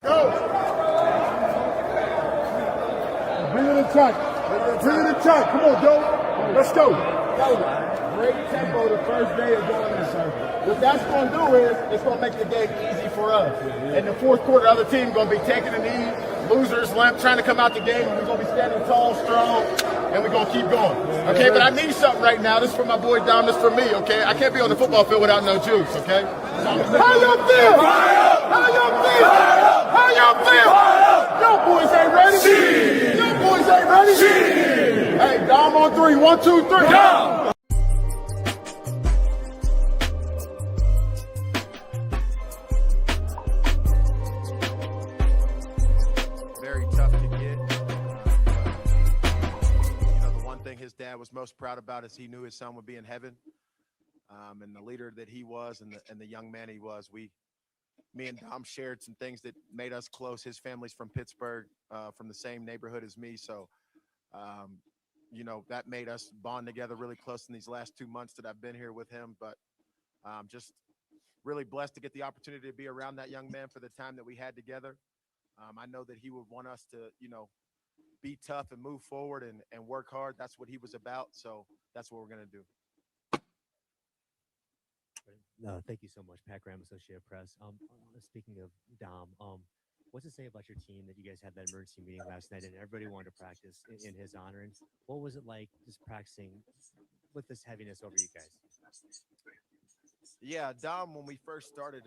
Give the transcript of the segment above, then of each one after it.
Go! Bring it in tight. Bring it in tight. Come on, Joe. Let's go. Great tempo the first day of going in circle. What that's going to do is it's going to make the game easy for us. In the fourth quarter, the other team going to be taking a knee, losers, limp, trying to come out the game. We're going to be standing tall, strong, and we're going to keep going. Okay, but I need something right now. This is for my boy Dom. This is for me, okay? I can't be on the football field without no juice, okay? How y'all feel? How y'all feel? How y'all feel? Y'all boys ain't ready. Y'all boys ain't ready. Hey, Dom on three. 1, 2, 3. Dom. Very tough to get. The one thing his dad was most proud about is he knew his son would be in heaven. And the leader that he was and the young man he was, me and Dom shared some things that made us close. His family's from Pittsburgh, from the same neighborhood as me. So, that made us bond together really close in these last 2 months that I've been here with him. But just really blessed to get the opportunity to be around that young man for the time that we had together. I know that he would want us to, be tough and move forward and work hard. That's what he was about. So that's what we're going to do. No, thank you so much, Pat Graham, Associated Press. Speaking of Dom, what's it say about your team that you guys had that emergency meeting last night and everybody wanted to practice in his honor? And what was it like just practicing with this heaviness over you guys? Yeah, Dom, when we first started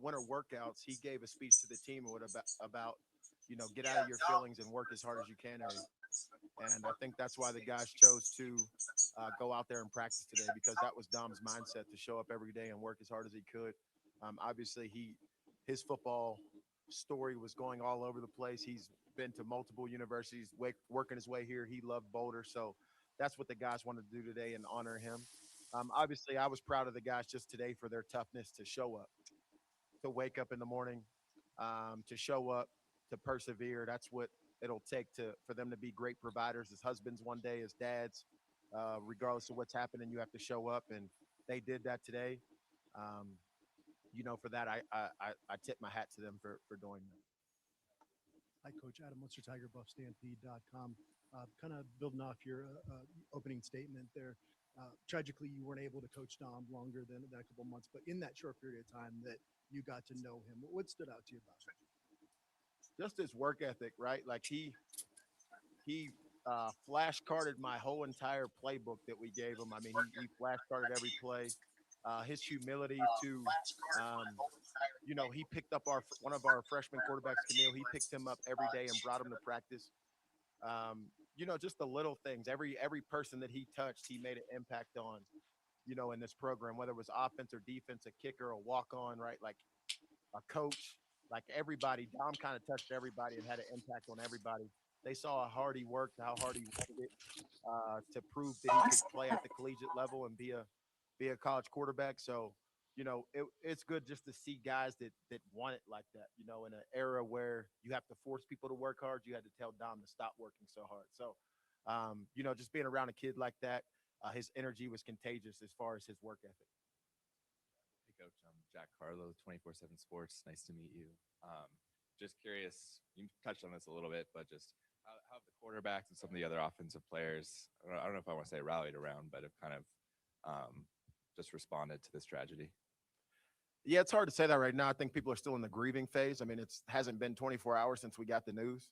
winter workouts, he gave a speech to the team about get out of your feelings and work as hard as you can. And I think that's why the guys chose to go out there and practice today, because that was Dom's mindset, to show up every day and work as hard as he could. Obviously, his football story was going all over the place. He's been to multiple universities, working his way here. He loved Boulder. So that's what the guys wanted to do today and honor him. Obviously, I was proud of the guys just today for their toughness to show up, to wake up in the morning, to show up, to persevere. That's what it'll take for them to be great providers as husbands one day, as dads, regardless of what's happening. You have to show up, and they did that today. For that, I tip my hat to them for doing that. Hi, Coach Adam Munster, TigerBuffStampede.com. Kind of building off your opening statement there. Tragically, you weren't able to coach Dom longer than a couple months, but in that short period of time that you got to know him, what stood out to you about him? Just his work ethic, right? Like he flashcarded my whole entire playbook that we gave him. I mean, he flashcarded every play. His humility to, he picked up one of our freshman quarterbacks, Camille. He picked him up every day and brought him to practice. Just the little things. Every person that he touched, he made an impact on, in this program, whether it was offense or defense, a kicker, a walk-on, right? Like a coach, like everybody. Dom kind of touched everybody and had an impact on everybody. They saw how hard he worked, how hard he wanted it, to prove that he could play at the collegiate level and be a college quarterback. So, it's good just to see guys that want it like that, in an era where you have to force people to work hard. You had to tell Dom to stop working so hard. So, just being around a kid like that, his energy was contagious as far as his work ethic. Hey, Coach, I'm Jack Carlo, 24/7 Sports. Nice to meet you. Just curious, you touched on this a little bit, but just how have the quarterbacks and some of the other offensive players, I don't know if I want to say rallied around, but have kind of just responded to this tragedy? Yeah, it's hard to say that right now. I think people are still in the grieving phase. I mean, it hasn't been 24 hours since we got the news.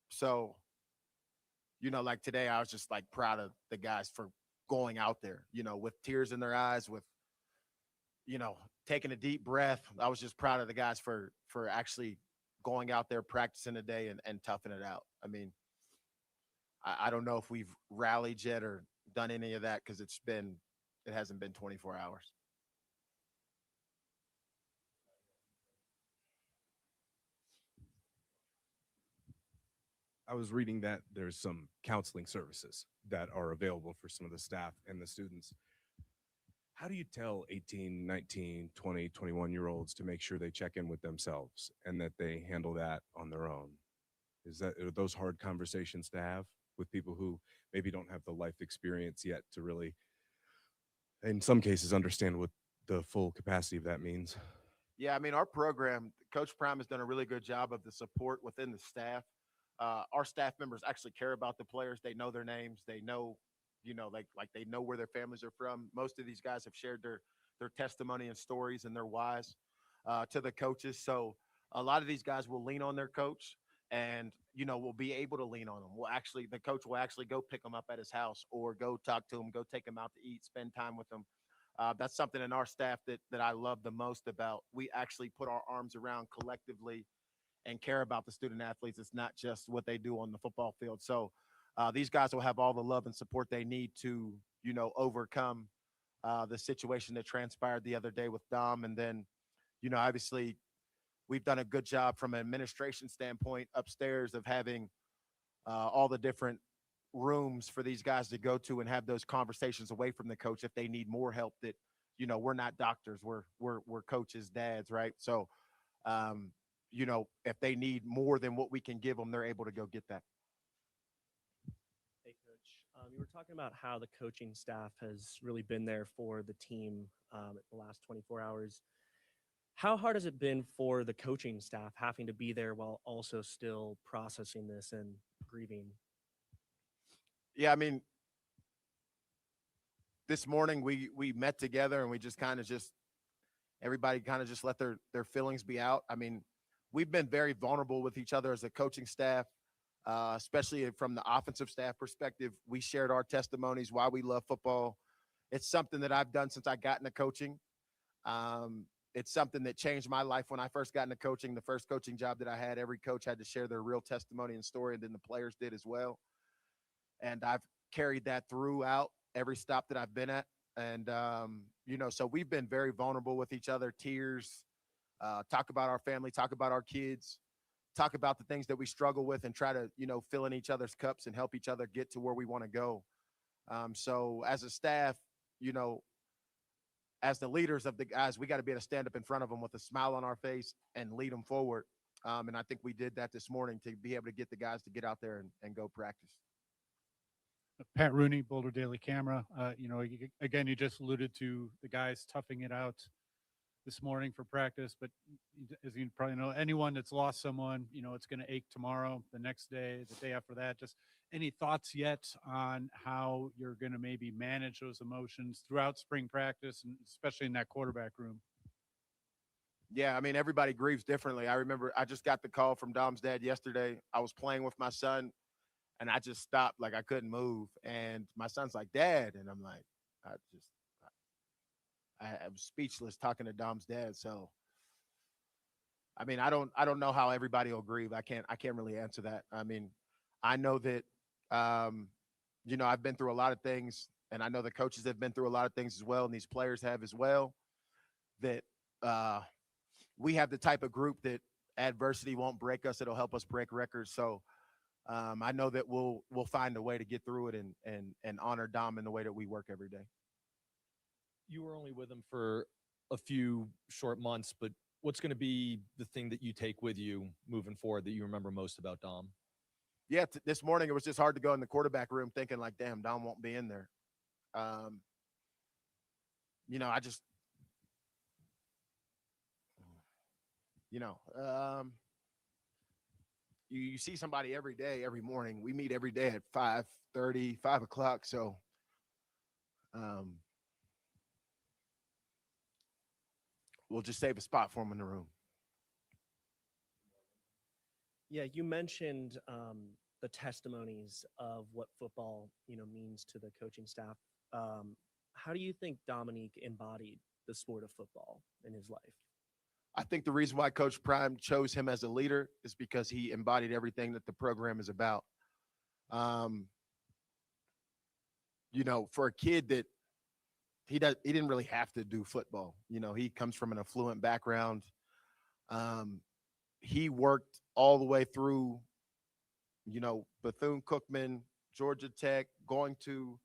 So, like today, I was just like proud of the guys for going out there, with tears in their eyes, with, taking a deep breath. I was just proud of the guys for actually going out there, practicing today and toughing it out. I mean, I don't know if we've rallied yet or done any of that, because it hasn't been 24 hours. I was reading that there's some counseling services that are available for some of the staff and the students. How do you tell 18, 19, 20, 21-year-olds to make sure they check in with themselves and that they handle that on their own? Are those hard conversations to have with people who maybe don't have the life experience yet to really in some cases, understand what the full capacity of that means. Yeah, I mean, our program, Coach Prime has done a really good job of the support within the staff. Our staff members actually care about the players. They know their names. They know, like they know where their families are from. Most of these guys have shared their testimony and stories and their whys to the coaches. So a lot of these guys will lean on their coach, and will be able to lean on them. The coach will actually go pick them up at his house or go talk to him, go take them out to eat, spend time with them. That's something in our staff that I love the most about. We actually put our arms around collectively and care about the student athletes. It's not just what they do on the football field. So these guys will have all the love and support they need to, overcome the situation that transpired the other day with Dom. And then, obviously, we've done a good job from an administration standpoint upstairs of having all the different rooms for these guys to go to and have those conversations away from the coach if they need more help. That we're not doctors, we're coaches, dads, right? So if they need more than what we can give them, they're able to go get that. Hey, Coach. You were talking about how the coaching staff has really been there for the team the last 24 hours. How hard has it been for the coaching staff having to be there while also still processing this and grieving? Yeah, I mean, this morning we met together and we just everybody kind of just let their feelings be out. I mean, we've been very vulnerable with each other as a coaching staff, especially from the offensive staff perspective. We shared our testimonies, why we love football. It's something that I've done since I got into coaching. It's something that changed my life when I first got into coaching. The first coaching job that I had, every coach had to share their real testimony and story, and then the players did as well. And I've carried that throughout every stop that I've been at. And, so we've been very vulnerable with each other, tears, talk about our family, talk about our kids, talk about the things that we struggle with and try to, fill in each other's cups and help each other get to where we want to go. So as a staff, as the leaders of the guys, we got to be able to stand up in front of them with a smile on our face and lead them forward. And I think we did that this morning to be able to get the guys to get out there and go practice. Pat Rooney, Boulder Daily Camera. Again, you just alluded to the guys toughing it out this morning for practice, but as you probably know, anyone that's lost someone, it's going to ache tomorrow, the next day, the day after that. Just any thoughts yet on how you're going to maybe manage those emotions throughout spring practice, and especially in that quarterback room? Yeah, I mean, everybody grieves differently. I remember I just got the call from Dom's dad yesterday. I was playing with my son, and I just stopped, like I couldn't move. And my son's like, "Dad," and I'm like, I was speechless talking to Dom's dad. So, I mean, I don't know how everybody will grieve. I can't really answer that. I mean, I know that, I've been through a lot of things, and I know the coaches have been through a lot of things as well, and these players have as well. That we have the type of group that adversity won't break us; it'll help us break records. So, I know that we'll find a way to get through it and honor Dom in the way that we work every day. You were only with him for a few short months, but what's going to be the thing that you take with you moving forward that you remember most about Dom? Yeah, this morning it was just hard to go in the quarterback room thinking like, damn, Dom won't be in there. I just, you see somebody every day, every morning. We meet every day at 5:30, 5 o'clock. So, we'll just save a spot for him in the room. Yeah, you mentioned the testimonies of what football, means to the coaching staff. How do you think Dominique embodied the sport of football in his life? I think the reason why Coach Prime chose him as a leader is because he embodied everything that the program is about. For a kid that he didn't really have to do football. He comes from an affluent background. He worked all the way through, Bethune-Cookman, Georgia Tech, going to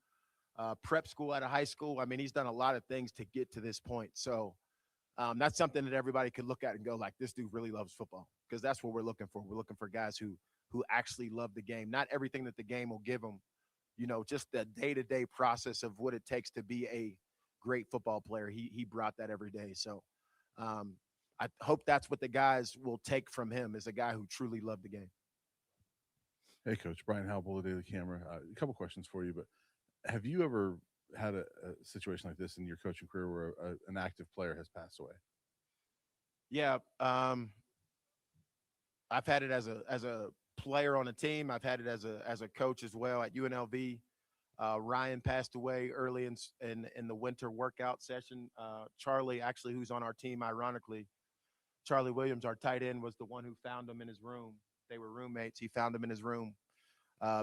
prep school out of high school. I mean, he's done a lot of things to get to this point. So that's something that everybody could look at and go like, this dude really loves football, because that's what we're looking for. We're looking for guys who actually love the game, not everything that the game will give them, just the day-to-day process of what it takes to be a great football player. He brought that every day. So I hope that's what the guys will take from him, is a guy who truly loved the game. Hey, Coach Brian Halbel, the Daily Camera. A couple questions for you, but have you ever had a situation like this in your coaching career where an active player has passed away? Yeah, I've had it as a player on a team. I've had it as a coach as well at UNLV. Ryan passed away early in the winter workout session. Charlie, actually, who's on our team, ironically, Charlie Williams, our tight end, was the one who found him in his room. They were roommates. He found him in his room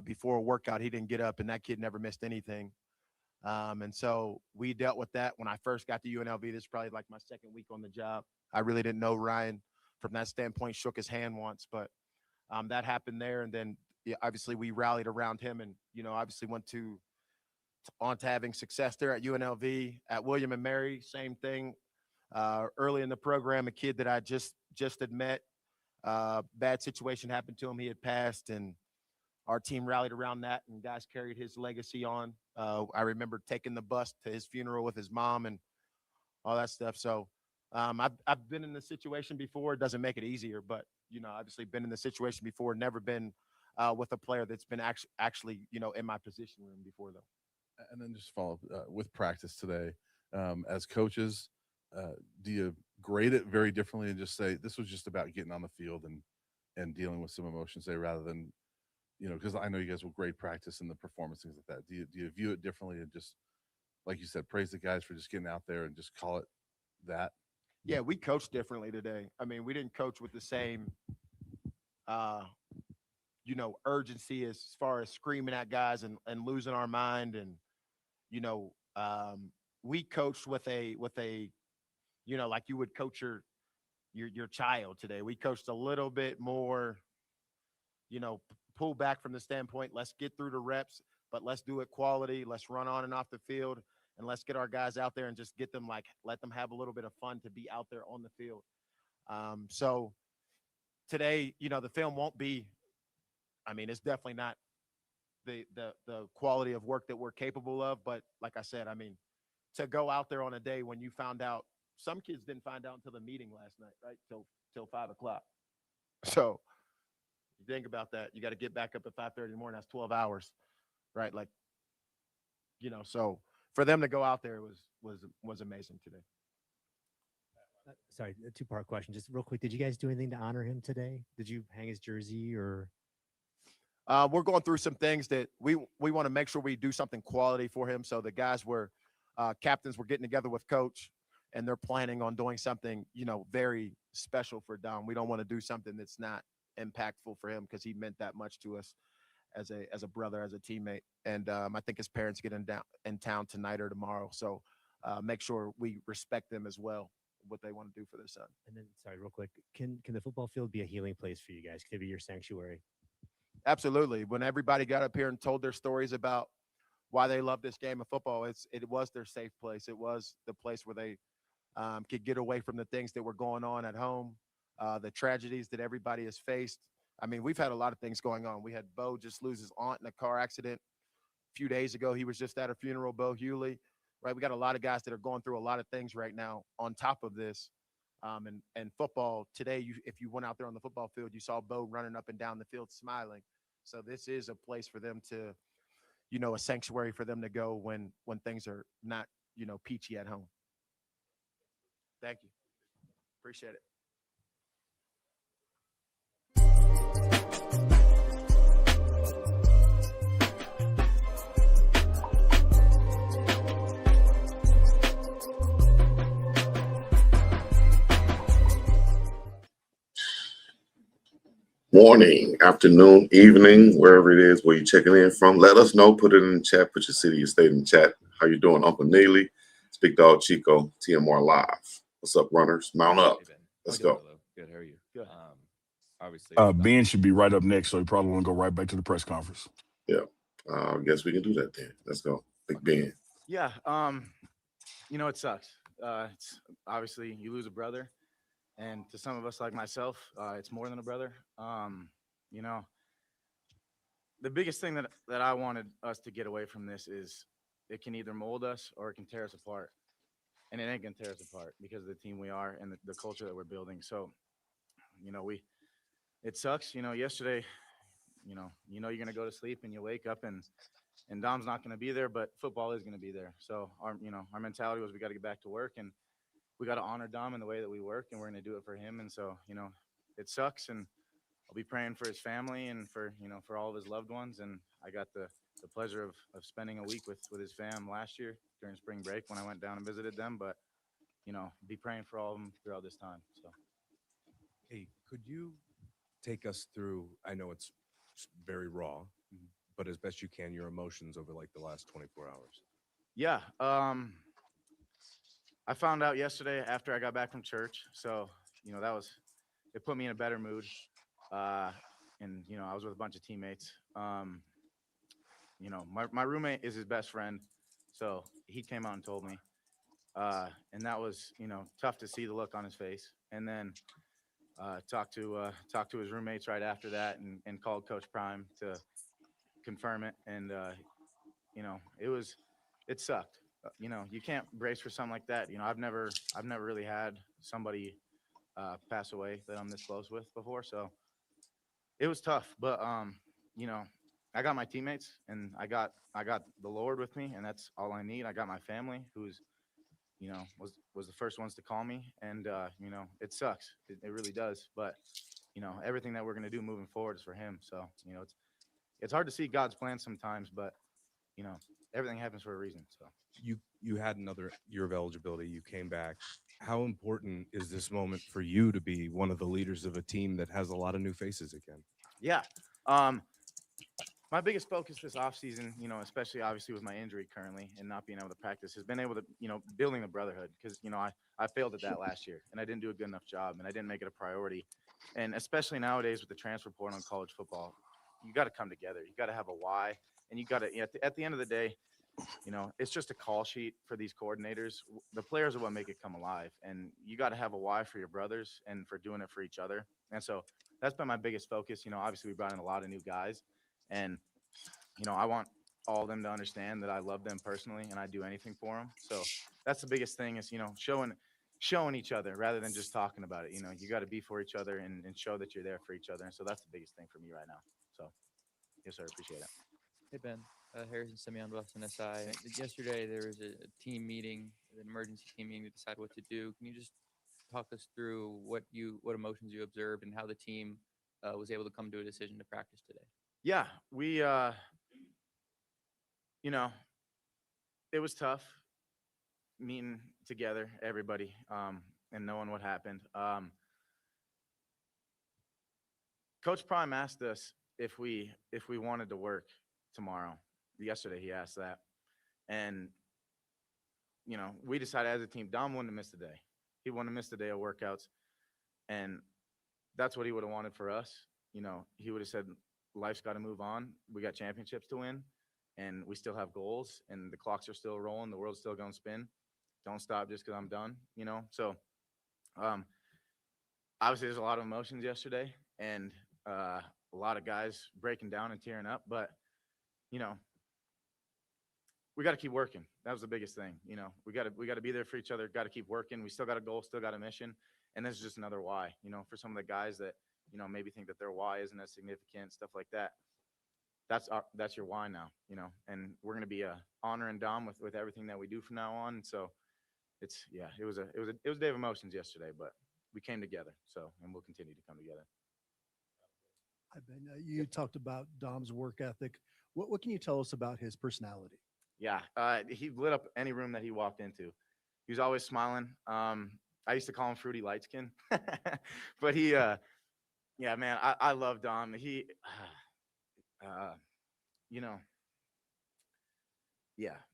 before a workout. He didn't get up, and that kid never missed anything. And so we dealt with that when I first got to UNLV. This is probably like my second week on the job. I really didn't know Ryan from that standpoint. Shook his hand once, but that happened there. And then obviously we rallied around him, and obviously went on to having success there at UNLV. At William and Mary, same thing. Early in the program, a kid that I just had met, bad situation happened to him. He had passed, and our team rallied around that, and guys carried his legacy on. I remember taking the bus to his funeral with his mom and all that stuff. So I've been in the situation before. It doesn't make it easier, but obviously been in the situation before. Never been with a player that's been actually in my position room before, though. And then just follow up with practice today. As coaches, do you grade it very differently and just say this was just about getting on the field and dealing with some emotions there, rather than because I know you guys will grade practice and the performance, things like that. Do you view it differently and just, like you said, praise the guys for just getting out there and just call it that? Yeah, we coached differently today. I mean, we didn't coach with the same urgency as far as screaming at guys and losing our mind. And we coached with a like you would coach your child today. We coached a little bit more, pull back from the standpoint, let's get through the reps, but let's do it quality. Let's run on and off the field, and let's get our guys out there and just get them, let them have a little bit of fun to be out there on the field. So today, the film won't be, it's definitely not the quality of work that we're capable of. But like I said, to go out there on a day when you found out, some kids didn't find out until the meeting last night, right? Till 5:00. So you think about that. You got to get back up at 5:30 in the morning. That's 12 hours, right? So for them to go out there was amazing today. Sorry, a two-part question. Just real quick, did you guys do anything to honor him today? Did you hang his jersey or? We're going through some things that we want to make sure we do something quality for him. So the guys captains were getting together with coach, and they're planning on doing something, very special for Dom. We don't want to do something that's not impactful for him, because he meant that much to us as a brother, as a teammate. And I think his parents get in town tonight or tomorrow. So make sure we respect them as well, what they want to do for their son. And then, sorry, real quick, can the football field be a healing place for you guys? Could it be your sanctuary? Absolutely. When everybody got up here and told their stories about why they love this game of football, it was their safe place. It was the place where they could get away from the things that were going on at home, the tragedies that everybody has faced. We've had a lot of things going on. We had Bo just lose his aunt in a car accident a few days ago. He was just at a funeral, Bo Hewley, right? We got a lot of guys that are going through a lot of things right now on top of this. And football today, if you went out there on the football field, you saw Bo running up and down the field smiling. So this is a place for them to, a sanctuary for them to go when things are not, peachy at home. Thank you. Appreciate it. Morning, afternoon, evening, wherever it is where you're checking in from. Let us know. Put it in the chat. Put your city, your state in the chat. How you doing, Uncle Neely? It's Big Dog Chico, TMR Live. What's up, runners? Mount up. Let's go. Good. How are you? Good. Obviously, Ben should be right up next, so he probably want to go right back to the press conference. Yeah. I guess we can do that then. Let's go. Big Ben. Yeah. It sucks. It's obviously you lose a brother. And to some of us like myself, it's more than a brother. The biggest thing that I wanted us to get away from this is it can either mold us or it can tear us apart. and it ain't gonna tear us apart because of the team we are and the culture that we're building. So, it sucks. Yesterday, you're gonna go to sleep and you wake up and Dom's not gonna be there, but football is gonna be there. So our mentality was we got to get back to work and we got to honor Dom in the way that we work, and we're gonna do it for him. And so, it sucks, and I'll be praying for his family and for all of his loved ones. And I got the pleasure of spending a week with his fam last year during spring break when I went down and visited them. But be praying for all of them throughout this time. So Hey, could you take us through? I know it's very raw, but as best you can, your emotions over like the last 24 hours. yeah, I found out yesterday after I got back from church. So it put me in a better mood. And I was with a bunch of teammates. My roommate is his best friend, so he came out and told me. And that was tough to see the look on his face. And then talked to his roommates right after that, and called Coach Prime to confirm it. And it sucked. You can't brace for something like that. I've never really had somebody pass away that I'm this close with before, so it was tough. But I got my teammates, and I got the Lord with me, and that's all I need. I got my family, who's was the first ones to call me. And it sucks. It really does. But everything that we're gonna do moving forward is for him. So it's hard to see God's plan sometimes, but everything happens for a reason. So You had another year of eligibility. You came back. How important is this moment for you to be one of the leaders of a team that has a lot of new faces again? yeah. My biggest focus this offseason, especially obviously with my injury currently and not being able to practice, has been able to, building the brotherhood. Because, I failed at that last year, and I didn't do a good enough job, and I didn't make it a priority. And especially nowadays with the transfer portal on college football, you got to come together. You got to have a why. And you got to, at the end of the day, it's just a call sheet for these coordinators. The players are what make it come alive. And you got to have a why for your brothers and for doing it for each other. And so that's been my biggest focus. Obviously we brought in a lot of new guys, and I want all of them to understand that I love them personally and I do anything for them. So that's the biggest thing is, showing each other rather than just talking about it. You got to be for each other and show that you're there for each other. And so that's the biggest thing for me right now. So yes, sir. Appreciate it. Hey Ben, Harrison Simeon, Boston SI. Yesterday there was a team meeting, an emergency team meeting to decide what to do. Can you just talk us through what emotions you observed and how the team was able to come to a decision to practice today? Yeah, we it was tough meeting together, everybody, and knowing what happened. Coach Prime asked us if we wanted to work tomorrow. Yesterday he asked that, and we decided as a team Dom wouldn't have missed a day. He wouldn't have missed a day of workouts, and that's what he would have wanted for us. He would have said, life's got to move on. We got championships to win, and we still have goals, and the clocks are still rolling. The world's still going to spin. Don't stop just because I'm done, So obviously there's a lot of emotions yesterday, and a lot of guys breaking down and tearing up. But, we got to keep working. That was the biggest thing. We got to be there for each other. Got to keep working. We still got a goal, still got a mission. And this is just another why, for some of the guys that, maybe think that their why isn't as significant, stuff like that. That's your why now, and we're going to be honoring Dom with everything that we do from now on. And so it was a day of emotions yesterday, but we came together. So, and we'll continue to come together. You talked about Dom's work ethic. What can you tell us about his personality? Yeah, he lit up any room that he walked into. He was always smiling. I used to call him Fruity Lightskin, but yeah, man, I love Dom. He, yeah,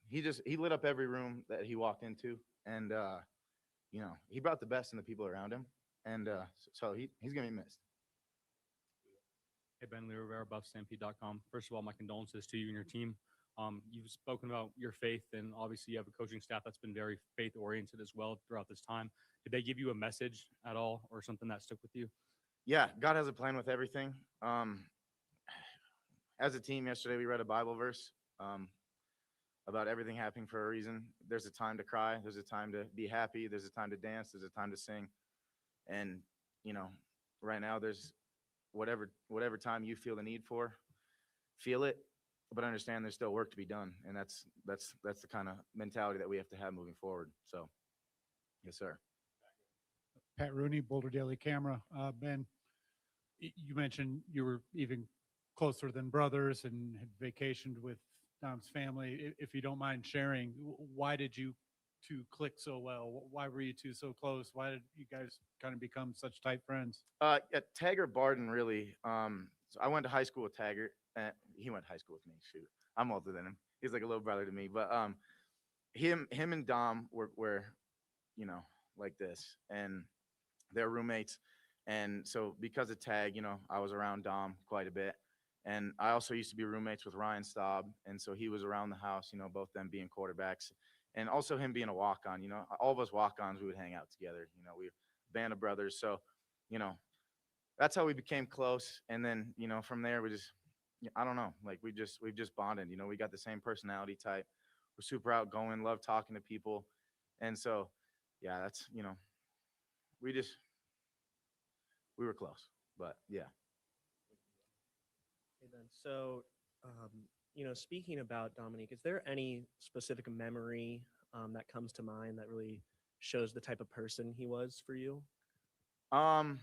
he lit up every room that he walked into, and he brought the best in the people around him, and so he's gonna be missed. Hey, Ben Lee Rivera, BuffStampede.com. First of all, my condolences to you and your team. You've spoken about your faith, and obviously you have a coaching staff that's been very faith-oriented as well throughout this time. Did they give you a message at all or something that stuck with you? Yeah, God has a plan with everything. As a team yesterday, we read a Bible verse. about everything happening for a reason. There's a time to cry. There's a time to be happy. There's a time to dance. There's a time to sing. And, you know, right now there's whatever time you feel the need for, feel it, but understand there's still work to be done. And that's the kind of mentality that we have to have moving forward. So, yes, sir. Pat Rooney, Boulder Daily Camera. Ben, you mentioned you were even closer than brothers and had vacationed with Dom's family. If you don't mind sharing, why did you two click so well? Why were you two so close? Why did you guys kind of become such tight friends? Yeah, Taggart Barden really. So I went to high school with Taggart. He went to high school with me. Shoot, I'm older than him. He's like a little brother to me. But him and Dom were you know, like this, and they're roommates. And so because of Tag, you know, I was around Dom quite a bit. And I also used to be roommates with Ryan Staub. And so he was around the house, you know, both them being quarterbacks and also him being a walk-on. You know, all of us walk-ons, we would hang out together. You know, we were a band of brothers. So, you know, that's how we became close. And then, you know, from there we just, I don't know, like we've just bonded. You know, we got the same personality type. We're super outgoing, love talking to people. And so, yeah, that's, you know, we were close, but yeah. Okay, then. So, speaking about Dominique, is there any specific memory that comes to mind that really shows the type of person he was for you? That's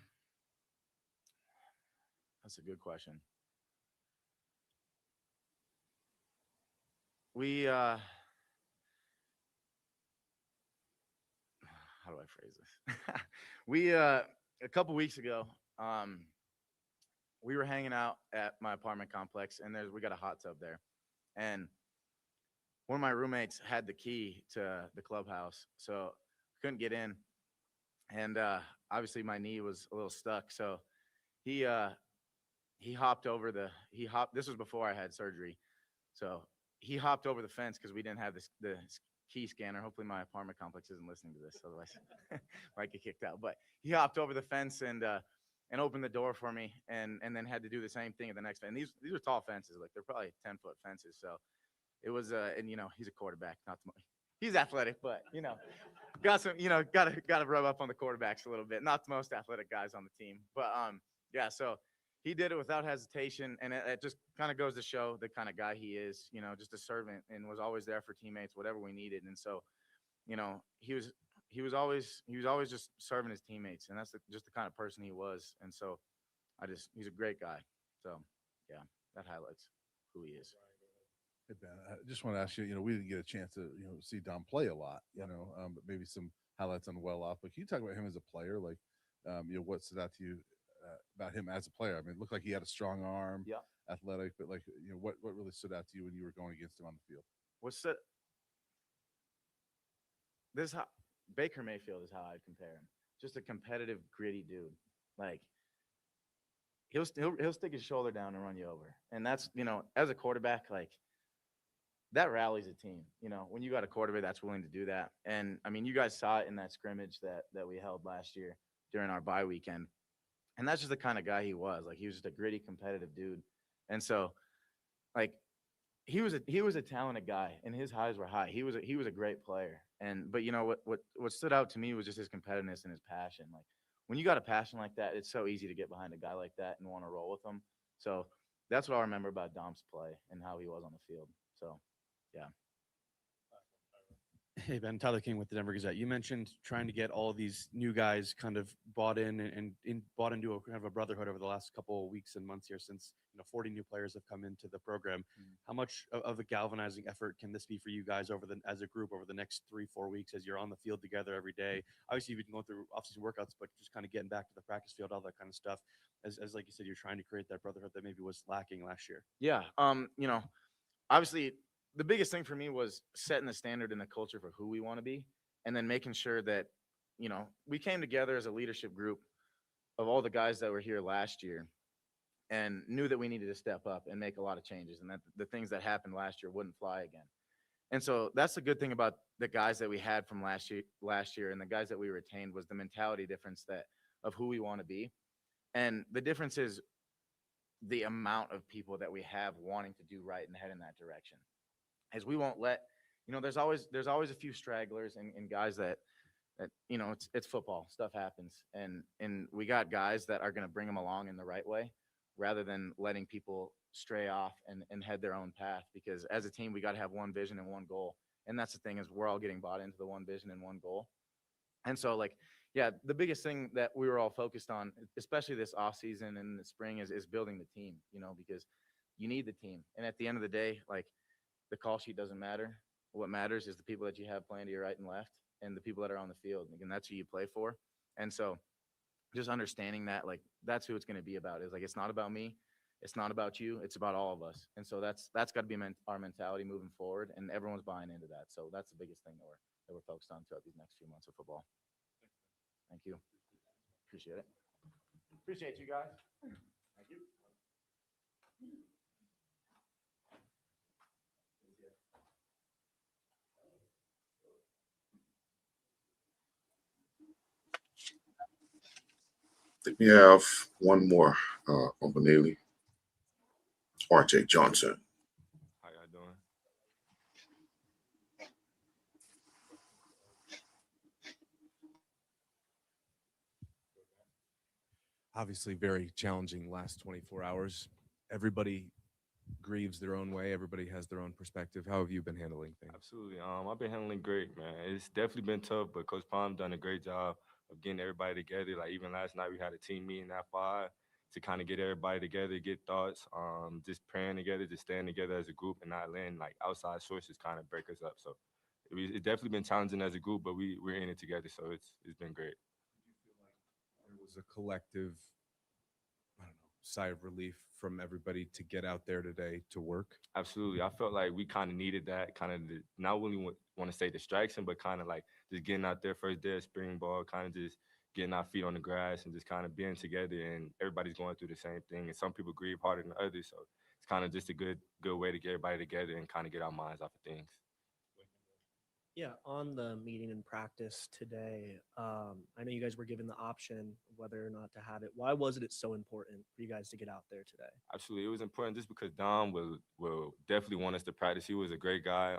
a good question. We how do I phrase this? We a couple weeks ago, we were hanging out at my apartment complex, and we got a hot tub there, and one of my roommates had the key to the clubhouse, so couldn't get in, and obviously my knee was a little stuck, so he hopped over this was before I had surgery, so he hopped over the fence because we didn't have the key scanner. Hopefully my apartment complex isn't listening to this, otherwise might get kicked out. But he hopped over the fence and opened the door for me, and then had to do the same thing at the next fence. And these are tall fences, like they're probably 10-foot fences. So it was and you know, he's a quarterback, he's athletic, but you know, got to rub up on the quarterbacks a little bit. Not the most athletic guys on the team, but yeah. So he did it without hesitation, and it just kind of goes to show the kind of guy he is. You know, just a servant, and was always there for teammates, whatever we needed. And so, you know, he was always just serving his teammates, and that's just the kind of person he was. And so, he's a great guy. So, yeah, that highlights who he is. Hey Ben, I just want to ask you. You know, we didn't get a chance to see Dom play a lot. But maybe some highlights on well off. But can you talk about him as a player? Like, what stood out to you about him as a player? I mean, it looked like he had a strong arm, Yeah. athletic, but like, what really stood out to you when you were going against him on the field? This how Baker Mayfield is how I'd compare him. Just a competitive, gritty dude. Like he'll stick his shoulder down and run you over. And that's, you know, as a quarterback, like that rallies a team. You know, when you got a quarterback that's willing to do that. And I mean, you guys saw it in that scrimmage that we held last year during our bye weekend. And that's just the kind of guy he was. Like he was just a gritty, competitive dude. And so, like, he was a talented guy, and his highs were high. He was a great player. But you know what stood out to me was just his competitiveness and his passion. Like when you got a passion like that, it's so easy to get behind a guy like that and want to roll with him. So that's what I remember about Dom's play and how he was on the field. So, yeah. Hey, Ben, Tyler King with the Denver Gazette. You mentioned trying to get all these new guys kind of bought in and bought into a kind of a brotherhood over the last couple of weeks and months here since, 40 new players have come into the program. How much of a galvanizing effort can this be for you guys as a group over the next 3-4 weeks as you're on the field together every day? Obviously, you've been going through off-season workouts, but just kind of getting back to the practice field, all that kind of stuff. As like you said, you're trying to create that brotherhood that maybe was lacking last year. Yeah. Obviously, the biggest thing for me was setting the standard and the culture for who we want to be, and then making sure that, we came together as a leadership group of all the guys that were here last year and knew that we needed to step up and make a lot of changes, and that the things that happened last year wouldn't fly again. And so that's the good thing about the guys that we had from last year and the guys that we retained was the mentality difference of who we want to be. And the difference is the amount of people that we have wanting to do right and head in that direction. As we won't let there's always a few stragglers and guys that it's football, stuff happens, and we got guys that are going to bring them along in the right way rather than letting people stray off and head their own path, because as a team we got to have one vision and one goal, and that's the thing, is we're all getting bought into the one vision and one goal. And so, like, yeah, the biggest thing that we were all focused on, especially this off season and the spring, is building the team, because you need the team. And at the end of the day, like, the call sheet doesn't matter. What matters is the people that you have playing to your right and left and the people that are on the field. And that's who you play for. And so just understanding that, like, that's who it's going to be about, is like, it's not about me. It's not about you. It's about all of us. And so that's got to be our mentality moving forward. And everyone's buying into that. So that's the biggest thing that we're focused on throughout these next few months of football. Thank you. Appreciate it. Appreciate you guys. Thank you. I think we have one more, Uncle Neely. RJ Johnson. How y'all doing? Obviously, very challenging last 24 hours. Everybody grieves their own way. Everybody has their own perspective. How have you been handling things? Absolutely. I've been handling great, man. It's definitely been tough, but Coach Palm done a great job of getting everybody together. Like even last night, we had a team meeting at 5 to kind of get everybody together, get thoughts, just praying together, just staying together as a group, and not letting like outside sources kind of break us up. So it's definitely been challenging as a group, but we're in it together. So it's been great. There was a collective, I don't know, sigh of relief from everybody to get out there today to work. Absolutely. I felt like we kind of needed that kind of not really want to say distraction, but kind of like just getting out there first day of spring ball, kind of just getting our feet on the grass and just kind of being together. And everybody's going through the same thing. And some people grieve harder than others. So it's kind of just a good way to get everybody together and kind of get our minds off of things. Yeah, on the meeting and practice today, I know you guys were given the option whether or not to have it. Why was it so important for you guys to get out there today? Absolutely, it was important just because Dom will definitely want us to practice. He was a great guy.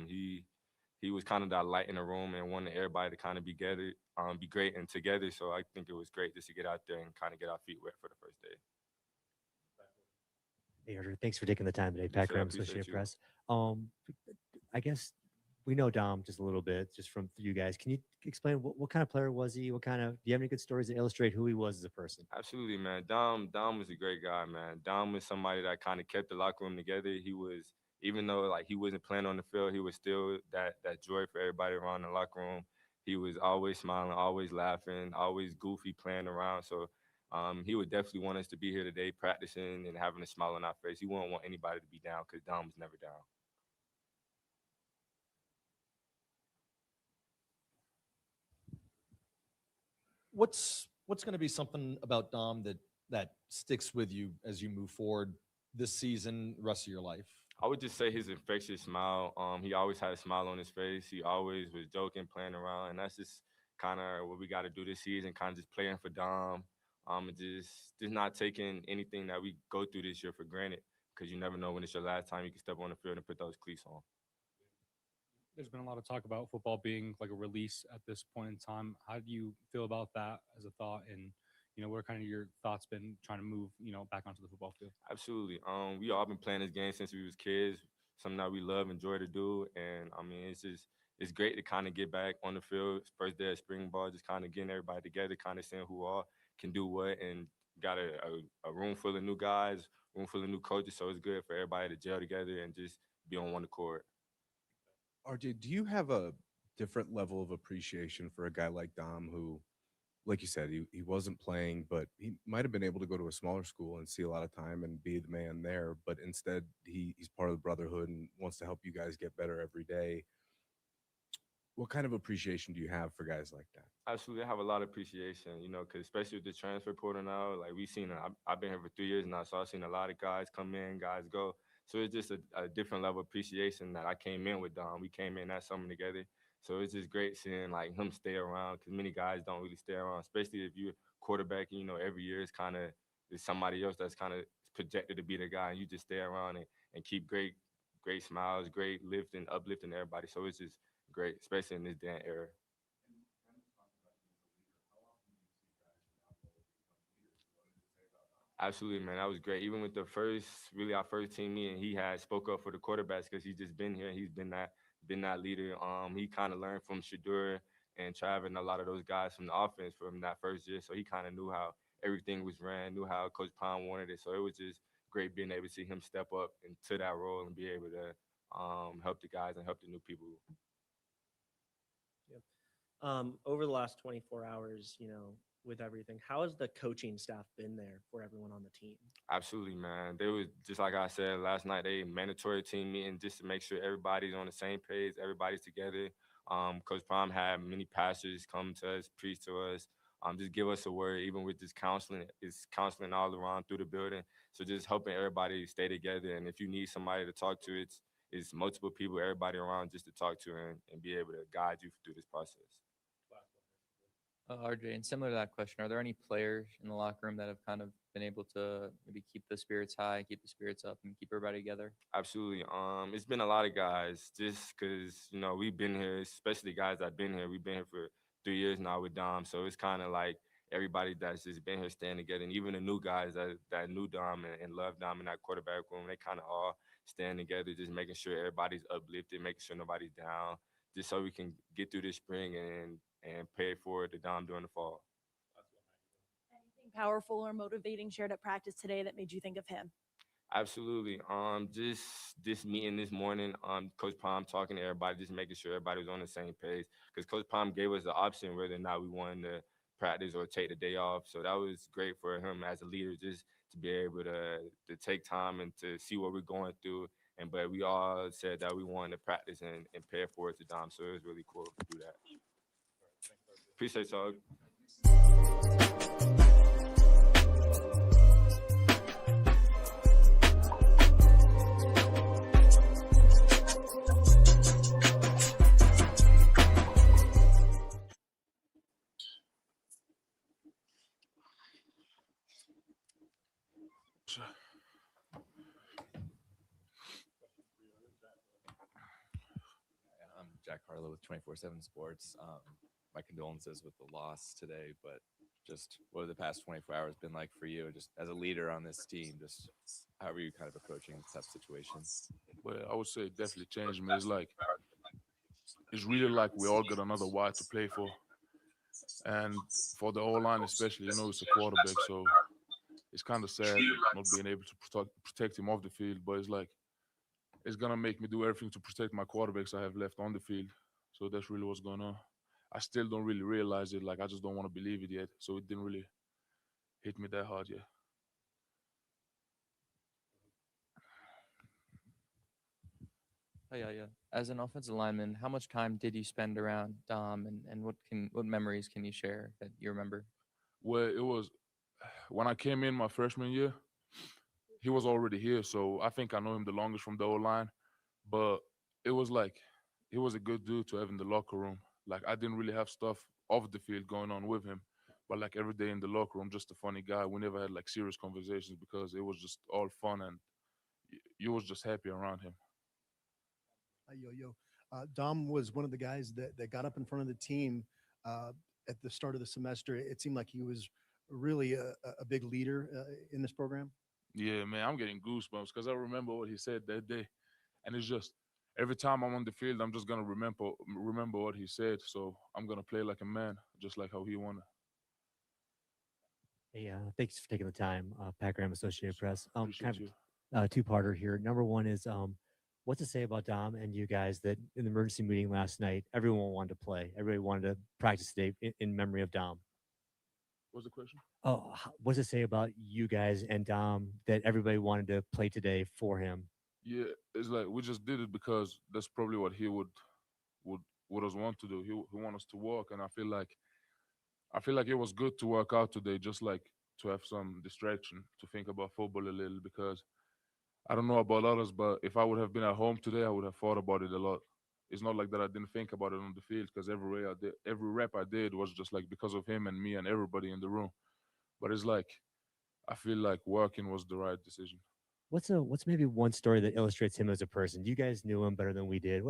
He was kind of that light in the room and wanted everybody to kind of be together, be great and together. So I think it was great just to get out there and kind of get our feet wet for the first day. Hey, Arthur, thanks for taking the time today, Yes, Pat sir, I Graham, appreciate Associated you. Press. I guess we know Dom just a little bit, just from you guys. Can you explain what kind of player was he? Do you have any good stories that illustrate who he was as a person? Absolutely, man. Dom was a great guy, man. Dom was somebody that kind of kept the locker room together. He was, even though like he wasn't playing on the field, he was still that joy for everybody around the locker room. He was always smiling, always laughing, always goofy, playing around. So he would definitely want us to be here today, practicing and having a smile on our face. He wouldn't want anybody to be down because Dom was never down. What's going to be something about Dom that sticks with you as you move forward this season, rest of your life? I would just say his infectious smile. He always had a smile on his face. He always was joking, playing around, and that's just kind of what we got to do this season. Kind of just playing for Dom, and just not taking anything that we go through this year for granted, because you never know when it's your last time you can step on the field and put those cleats on. There's been a lot of talk about football being like a release at this point in time. How do you feel about that as a thought? And, what are kind of your thoughts been trying to move, back onto the football field? Absolutely. We all been playing this game since we was kids. Something that we love, enjoy to do, and I mean, it's great to kind of get back on the field. First day of spring ball, just kind of getting everybody together, kind of seeing who all can do what, and got a room full of new guys, room full of new coaches. So it's good for everybody to gel together and just be on one accord. RJ, do you have a different level of appreciation for a guy like Dom who, like you said, he wasn't playing, but he might have been able to go to a smaller school and see a lot of time and be the man there, but instead he's part of the brotherhood and wants to help you guys get better every day. What kind of appreciation do you have for guys like that? Absolutely, I have a lot of appreciation, because especially with the transfer portal now, like I've been here for 3 years now, so I've seen a lot of guys come in, guys go. So it's just a different level of appreciation that I came in with Dom. We came in that summer together. So it's just great seeing like him stay around, because many guys don't really stay around, especially if you're quarterback and, every year it's kind of there's somebody else that's kind of projected to be the guy, and you just stay around and keep great smiles, great lifting, uplifting everybody. So it's just great, especially in this damn era. Absolutely, man. That was great. Even with the first, really our first team meeting, he had spoke up for the quarterbacks because he's just been here. He's been that leader. He kind of learned from Shadur and Trav and a lot of those guys from the offense from that first year. So he kind of knew how everything was ran, knew how Coach Pond wanted it. So it was just great being able to see him step up into that role and be able to help the guys and help the new people. Yep. Over the last 24 hours, with everything, how has the coaching staff been there for everyone on the team? Absolutely, man. They was just like I said last night. They mandatory team meeting just to make sure everybody's on the same page, everybody's together. Coach Prime had many pastors come to us, preach to us, just give us a word. Even with this counseling, it's counseling all around through the building. So just helping everybody stay together. And if you need somebody to talk to, it's multiple people, everybody around just to talk to and be able to guide you through this process. RJ, and similar to that question, are there any players in the locker room that have kind of been able to maybe keep the spirits high, keep the spirits up, and keep everybody together? Absolutely. It's been a lot of guys just because, we've been here, especially guys that have been here. We've been here for 3 years now with Dom. So it's kind of like everybody that's just been here staying together. And even the new guys that knew Dom and love Dom in that quarterback room, they kind of all stand together, just making sure everybody's uplifted, making sure nobody's down, just so we can get through this spring and pay it forward to Dom during the fall. Anything powerful or motivating shared at practice today that made you think of him? Absolutely. Just this meeting this morning, Coach Palm talking to everybody, just making sure everybody was on the same page. Because Coach Palm gave us the option whether or not we wanted to practice or take the day off. So that was great for him as a leader, just to be able to take time and to see what we're going through. But we all said that we wanted to practice and pay it forward to Dom. So it was really cool to do that. Appreciate y'all. I'm Jack Harlow with 24/7 Sports. My condolences with the loss today, but just what have the past 24 hours been like for you, just as a leader on this team? Just how are you kind of approaching tough situations? Well, I would say it definitely changed me. It's really like we all got another Y to play for, and for the O line especially, it's a quarterback, so it's kind of sad not being able to protect him off the field. But it's gonna make me do everything to protect my quarterbacks I have left on the field. So that's really what's going on. I still don't really realize it. I just don't want to believe it yet. So it didn't really hit me that hard yet. Oh, yeah. As an offensive lineman, how much time did you spend around Dom, and what memories can you share that you remember? Well, it was when I came in my freshman year, he was already here. So I think I know him the longest from the O line. But it was he was a good dude to have in the locker room. I didn't really have stuff off the field going on with him. But every day in the locker room, just a funny guy. We never had serious conversations because it was just all fun and you was just happy around him. Yo. Dom was one of the guys that got up in front of the team at the start of the semester. It seemed like he was really a big leader in this program. Yeah, man, I'm getting goosebumps because I remember what he said that day. And it's just every time I'm on the field, I'm just gonna remember what he said. So I'm gonna play like a man, just like how he wanted. Hey, thanks for taking the time, Pat Graham, Associated Press. Appreciate you. Two-parter here. Number one is, what to say about Dom and you guys that in the emergency meeting last night, everyone wanted to play. Everybody wanted to practice today in memory of Dom. What's the question? Oh, what's it say about you guys and Dom that everybody wanted to play today for him? Yeah, it's we just did it because that's probably what he would us want to do. He want us to walk, and I feel like it was good to work out today, just to have some distraction, to think about football a little, because I don't know about others, but if I would have been at home today, I would have thought about it a lot. It's not like that I didn't think about it on the field, because every rep I did was just because of him and me and everybody in the room. But it's I feel like working was the right decision. What's maybe one story that illustrates him as a person? You guys knew him better than we did.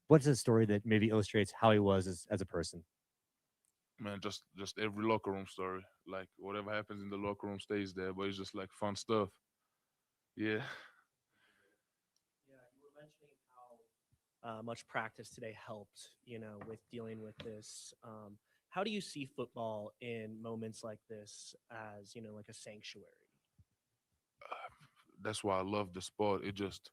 What's a story that maybe illustrates how he was as a person? Man, just every locker room story. Like whatever happens in the locker room stays there, but it's just like fun stuff. Yeah. Yeah, you were mentioning how much practice today helped, with dealing with this. How do you see football in moments like this as, like a sanctuary? That's why I love the sport. It just,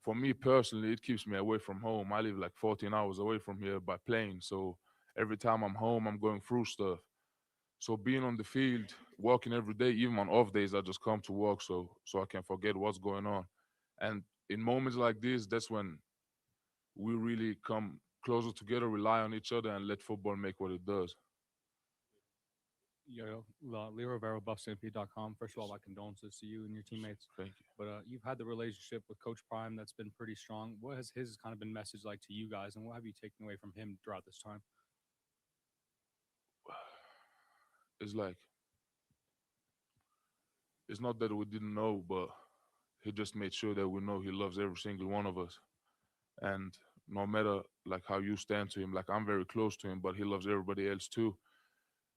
for me personally, it keeps me away from home. I live like 14 hours away from here by plane. So every time I'm home, I'm going through stuff. So being on the field, walking every day, even on off days, I just come to work so I can forget what's going on. And in moments like this, that's when we really come closer together, rely on each other, and let football make what it does. Leo Rivera, BuffStampede.com. First of all, my condolences to you and your teammates. Thank you. But you've had the relationship with Coach Prime that's been pretty strong. What has his kind of been message like to you guys, and what have you taken away from him throughout this time? It's like, it's not that we didn't know, but he just made sure that we know he loves every single one of us. And no matter like how you stand to him, like I'm very close to him, but he loves everybody else too.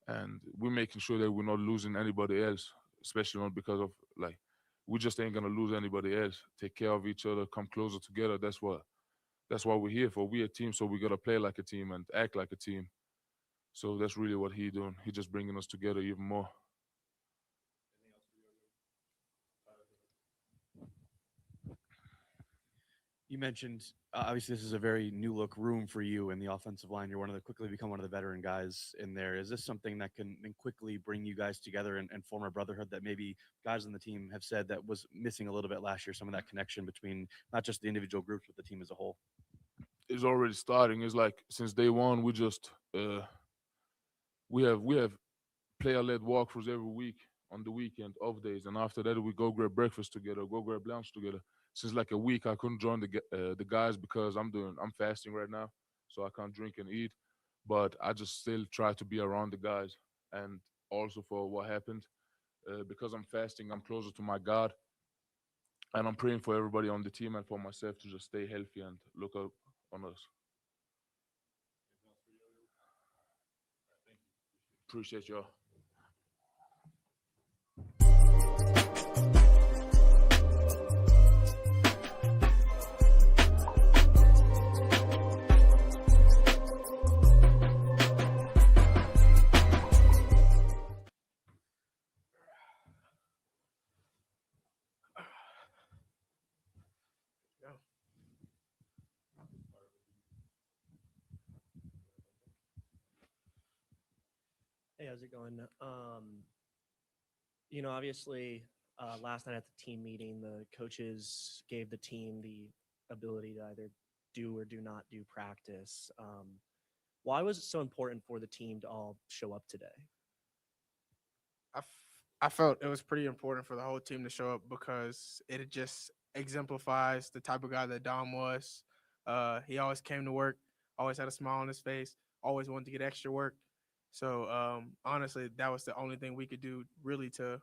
And we're making sure that we're not losing anybody else, especially not because of like we just ain't gonna lose anybody else. Take care of each other, come closer together. That's what we're here for. We're a team, so we gotta play like a team and act like a team. So that's really what he doing. He just bringing us together even more. You mentioned obviously this is a very new look room for you in the offensive line. You're quickly become one of the veteran guys in there. Is this something that can quickly bring you guys together and form a brotherhood that maybe guys on the team have said that was missing a little bit last year? Some of that connection between not just the individual groups but the team as a whole. It's already starting. It's like since day one, we just we have player led walkthroughs every week on the weekend, off days, and after that we go grab breakfast together, go grab lunch together. Since like a week, I couldn't join the guys because I'm fasting right now, so I can't drink and eat. But I just still try to be around the guys, and also for what happened, because I'm fasting, I'm closer to my God, and I'm praying for everybody on the team and for myself to just stay healthy and look up on us. Appreciate y'all. Hey, how's it going? Obviously, last night at the team meeting, the coaches gave the team the ability to either do or do not do practice. Why was it so important for the team to all show up today? I felt it was pretty important for the whole team to show up because it just exemplifies the type of guy that Dom was. He always came to work, always had a smile on his face, always wanted to get extra work. So honestly, that was the only thing we could do really to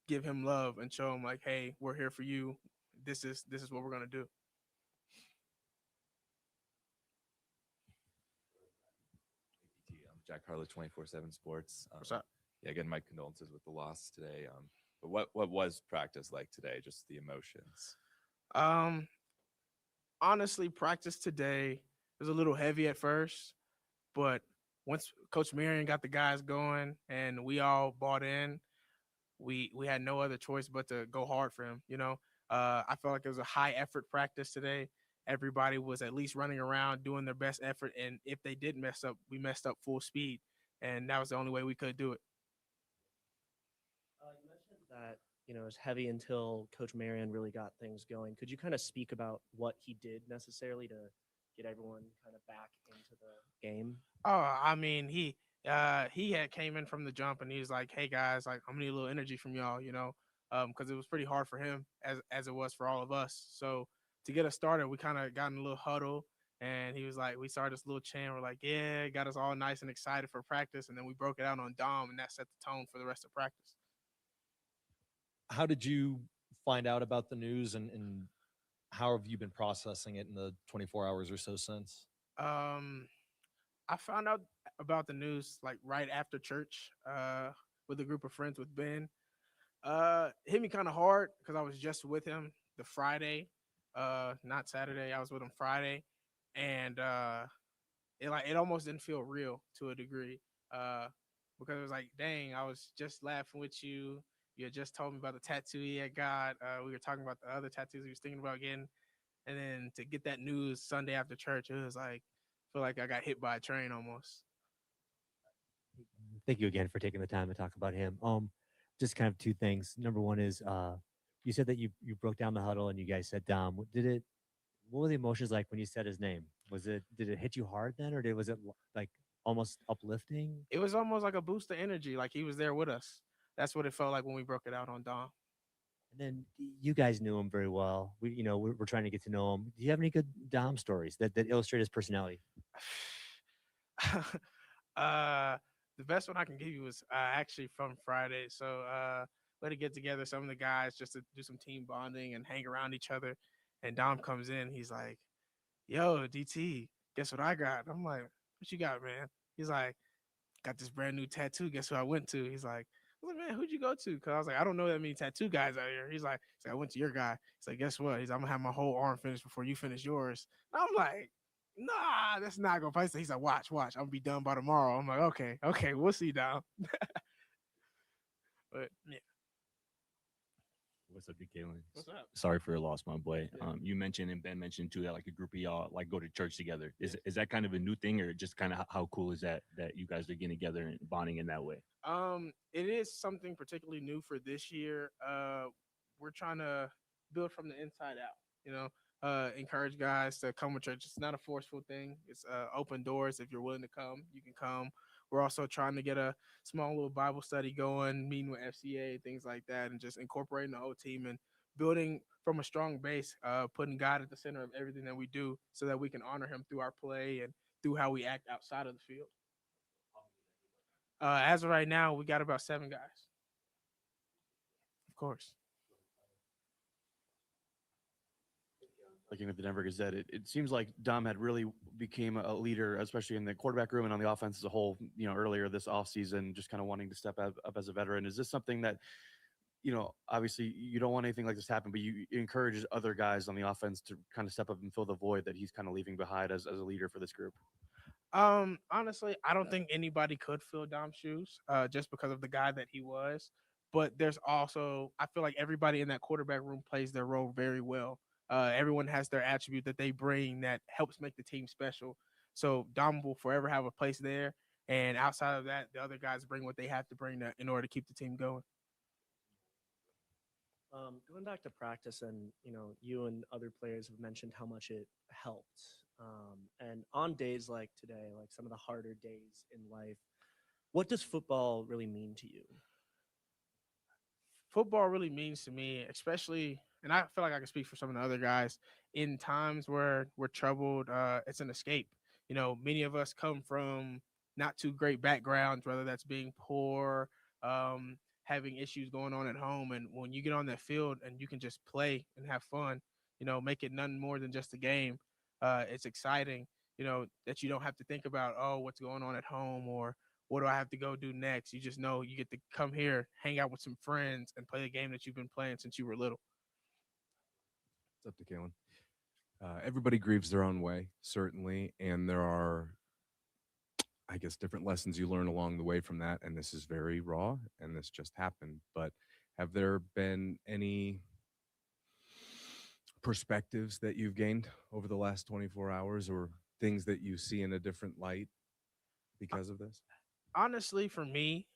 give him love and show him like, hey, we're here for you. This is what we're gonna do. I'm Jack Harlow, 24/7 Sports. What's up? Yeah, again, my condolences with the loss today. But what was practice like today? Just the emotions. Honestly, practice today was a little heavy at first, but once Coach Marion got the guys going and we all bought in, we had no other choice but to go hard for him. I felt like it was a high effort practice today. Everybody was at least running around doing their best effort, and if they did mess up, we messed up full speed, and that was the only way we could do it. You mentioned that it was heavy until Coach Marion really got things going. Could you kind of speak about what he did necessarily to get everyone kind of back into the game? Oh, I mean, he had came in from the jump and he was like, "Hey guys, like I'm gonna need a little energy from y'all," because it was pretty hard for him as it was for all of us. So to get us started, we kind of got in a little huddle, and he was like, we started this little chant. We're like, "Yeah," it got us all nice and excited for practice, and then we broke it out on Dom, and that set the tone for the rest of practice. How did you find out about the news, and how have you been processing it in the 24 hours or so since? Um, I found out about the news like right after church, with a group of friends with Ben. It hit me kind of hard because I was just with him the Friday, not Saturday. I was with him Friday, and it almost didn't feel real to a degree. Because it was like, dang, I was just laughing with you. You had just told me about the tattoo he had got. We were talking about the other tattoos he was thinking about getting, and then to get that news Sunday after church, it was like, I feel like I got hit by a train almost. Thank you again for taking the time to talk about him. Just kind of two things. Number one is you said that you broke down the huddle and you guys said Dom. What were the emotions like when you said his name? Did it hit you hard then, or was it like almost uplifting? It was almost like a boost of energy, like he was there with us. That's what it felt like when we broke it out on Dom. And then you guys knew him very well. We're trying to get to know him. Do you have any good Dom stories that illustrate his personality? uh, the best one I can give you was actually from Friday. So we had to get together some of the guys just to do some team bonding and hang around each other. And Dom comes in. He's like, "Yo, DT, guess what I got?" I'm like, "What you got, man?" He's like, "Got this brand new tattoo. Guess who I went to?" He's like, "I was like, man, who'd you go to?" Because I was like, "I don't know that many tattoo guys out here." He's like, "I went to your guy." He's like, "Guess what?" I'm gonna have my whole arm finished before you finish yours. And I'm like, "Nah, that's not gonna fight." He's like, "Watch. I'm gonna be done by tomorrow." I'm like, "Okay, we'll see now." But yeah, What's up, Kalen? what's up? Sorry for your loss, my boy. Yeah. You mentioned and Ben mentioned too that like a group of y'all like go to church together. Is that kind of a new thing, or just kind of how cool is that you guys are getting together and bonding in that way? It is something particularly new for this year. We're trying to build from the inside out. You know, encourage guys to come with church. It's not a forceful thing. It's open doors. If you're willing to come, you can come. We're also trying to get a small little Bible study going, meeting with FCA, things like that, and just incorporating the whole team and building from a strong base, putting God at the center of everything that we do so that we can honor him through our play and through how we act outside of the field. As of right now, we got about 7 guys. Of course. Looking at the Denver Gazette, it seems like Dom had really became a leader, especially in the quarterback room and on the offense as a whole, earlier this offseason, just kind of wanting to step up as a veteran. Is this something that, obviously you don't want anything like this to happen, but you encourage other guys on the offense to kind of step up and fill the void that he's kind of leaving behind as a leader for this group? Honestly, I don't think anybody could fill Dom's shoes, just because of the guy that he was. But there's also, I feel like everybody in that quarterback room plays their role very well. Everyone has their attribute that they bring that helps make the team special. So Dom will forever have a place there. And outside of that, the other guys bring what they have to bring in order to keep the team going. Going back to practice, and you and other players have mentioned how much it helped. And on days like today, like some of the harder days in life, what does football really mean to you? Football really means to me, especially, and I feel like I can speak for some of the other guys, in times where we're troubled, it's an escape. Many of us come from not too great backgrounds, whether that's being poor, having issues going on at home. And when you get on that field and you can just play and have fun, make it nothing more than just a game. It's exciting, that you don't have to think about, oh, what's going on at home, or what do I have to go do next? You just know you get to come here, hang out with some friends, and play the game that you've been playing since you were little. What's up, Kalen? Everybody grieves their own way, certainly, and there are, I guess, different lessons you learn along the way from that. And this is very raw, and this just happened. But have there been any perspectives that you've gained over the last 24 hours, or things that you see in a different light because of this? Honestly, for me,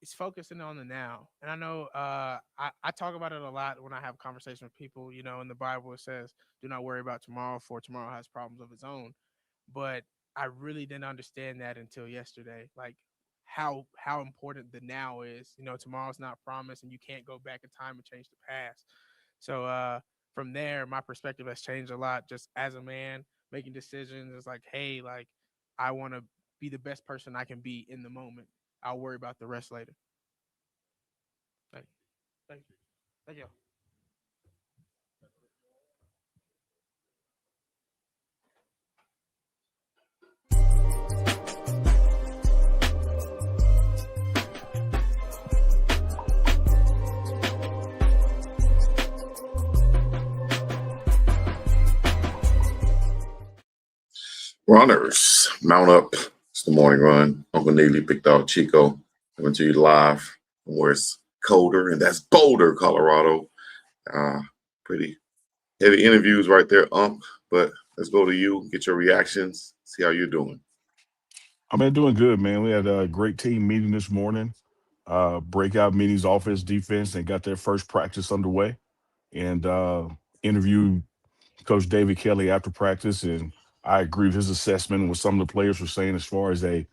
it's focusing on the now. And I know I talk about it a lot when I have conversations with people. In the Bible, it says, do not worry about tomorrow, for tomorrow has problems of its own. But I really didn't understand that until yesterday, like how important the now is. Tomorrow's not promised, and you can't go back in time and change the past. So from there, my perspective has changed a lot, just as a man making decisions. It's like, hey, like, I want to be the best person I can be in the moment. I'll worry about the rest later. Thank you. Thank you. Runners, mount up. It's the morning run. Uncle Neely, Big Dog Chico, coming to you live from where it's colder, and that's Boulder, Colorado. Pretty heavy interviews right there, but let's go to you, get your reactions, see how you're doing. I've been doing good, man. We had a great team meeting this morning. Breakout meetings, offense, defense, and got their first practice underway. And interviewed Coach David Kelly after practice, and I agree with his assessment and what some of the players were saying as far as a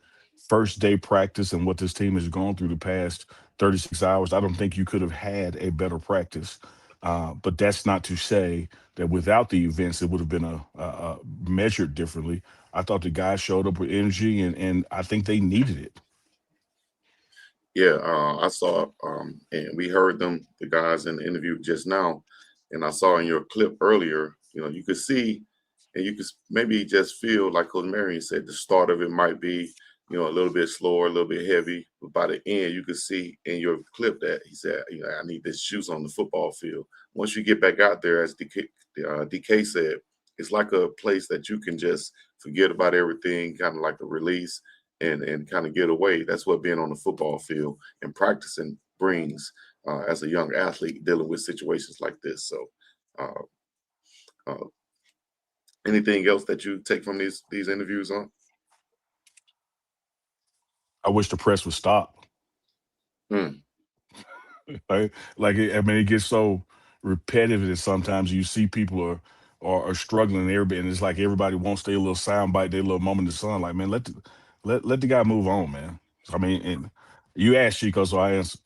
first day practice and what this team has gone through the past 36 hours. I don't think you could have had a better practice. But that's not to say that without the events, it would have been a measured differently. I thought the guys showed up with energy, and I think they needed it. Yeah, I saw, and we heard them, the guys in the interview just now, and I saw in your clip earlier, you could see, and you could maybe just feel, like Coach Marion said, the start of it might be, a little bit slower, a little bit heavy, but by the end, you could see in your clip that he said, I need this juice on the football field. Once you get back out there, as DK said, it's like a place that you can just forget about everything, kind of like a release, and kind of get away. That's what being on the football field and practicing brings as a young athlete dealing with situations like this. So anything else that you take from these interviews on? I wish the press would stop. Right? It gets so repetitive that sometimes you see people are struggling there, and it's like everybody wants their little soundbite, their little moment in the sun. Like, man, let the guy move on, man. I mean, and you asked Chico, so I answered.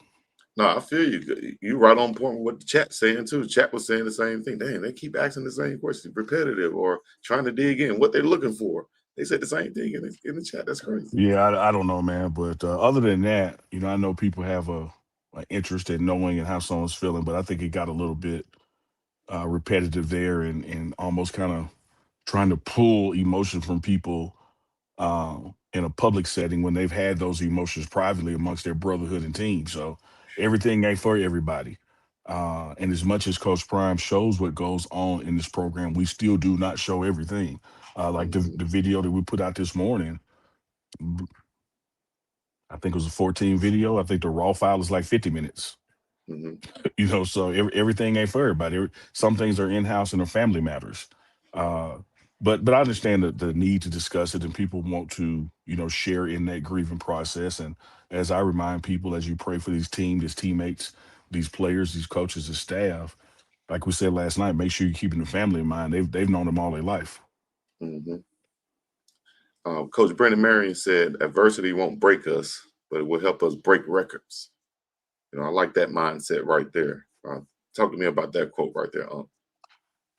No, I feel you. You right on point with what the chat's saying too. The chat was saying the same thing. Damn, they keep asking the same question, repetitive, or trying to dig in what they're looking for. They said the same thing in the chat. That's crazy. Yeah, I don't know, man. But other than that, I know people have an interest in knowing and how someone's feeling, but I think it got a little bit repetitive there and almost kind of trying to pull emotion from people in a public setting when they've had those emotions privately amongst their brotherhood and team. So everything ain't for everybody. And as much as Coach Prime shows what goes on in this program, we still do not show everything. Like the video that we put out this morning, I think it was a 14 video. I think the raw file is like 50 minutes. So everything ain't for everybody. Some things are in-house and are family matters. But I understand the need to discuss it, and people want to, share in that grieving process. And as I remind people, as you pray for these teams, these teammates, these players, these coaches, and staff, like we said last night, make sure you're keeping the family in mind. They've known them all their life. Coach Brendan Marion said, adversity won't break us, but it will help us break records. I like that mindset right there. Talk to me about that quote right there.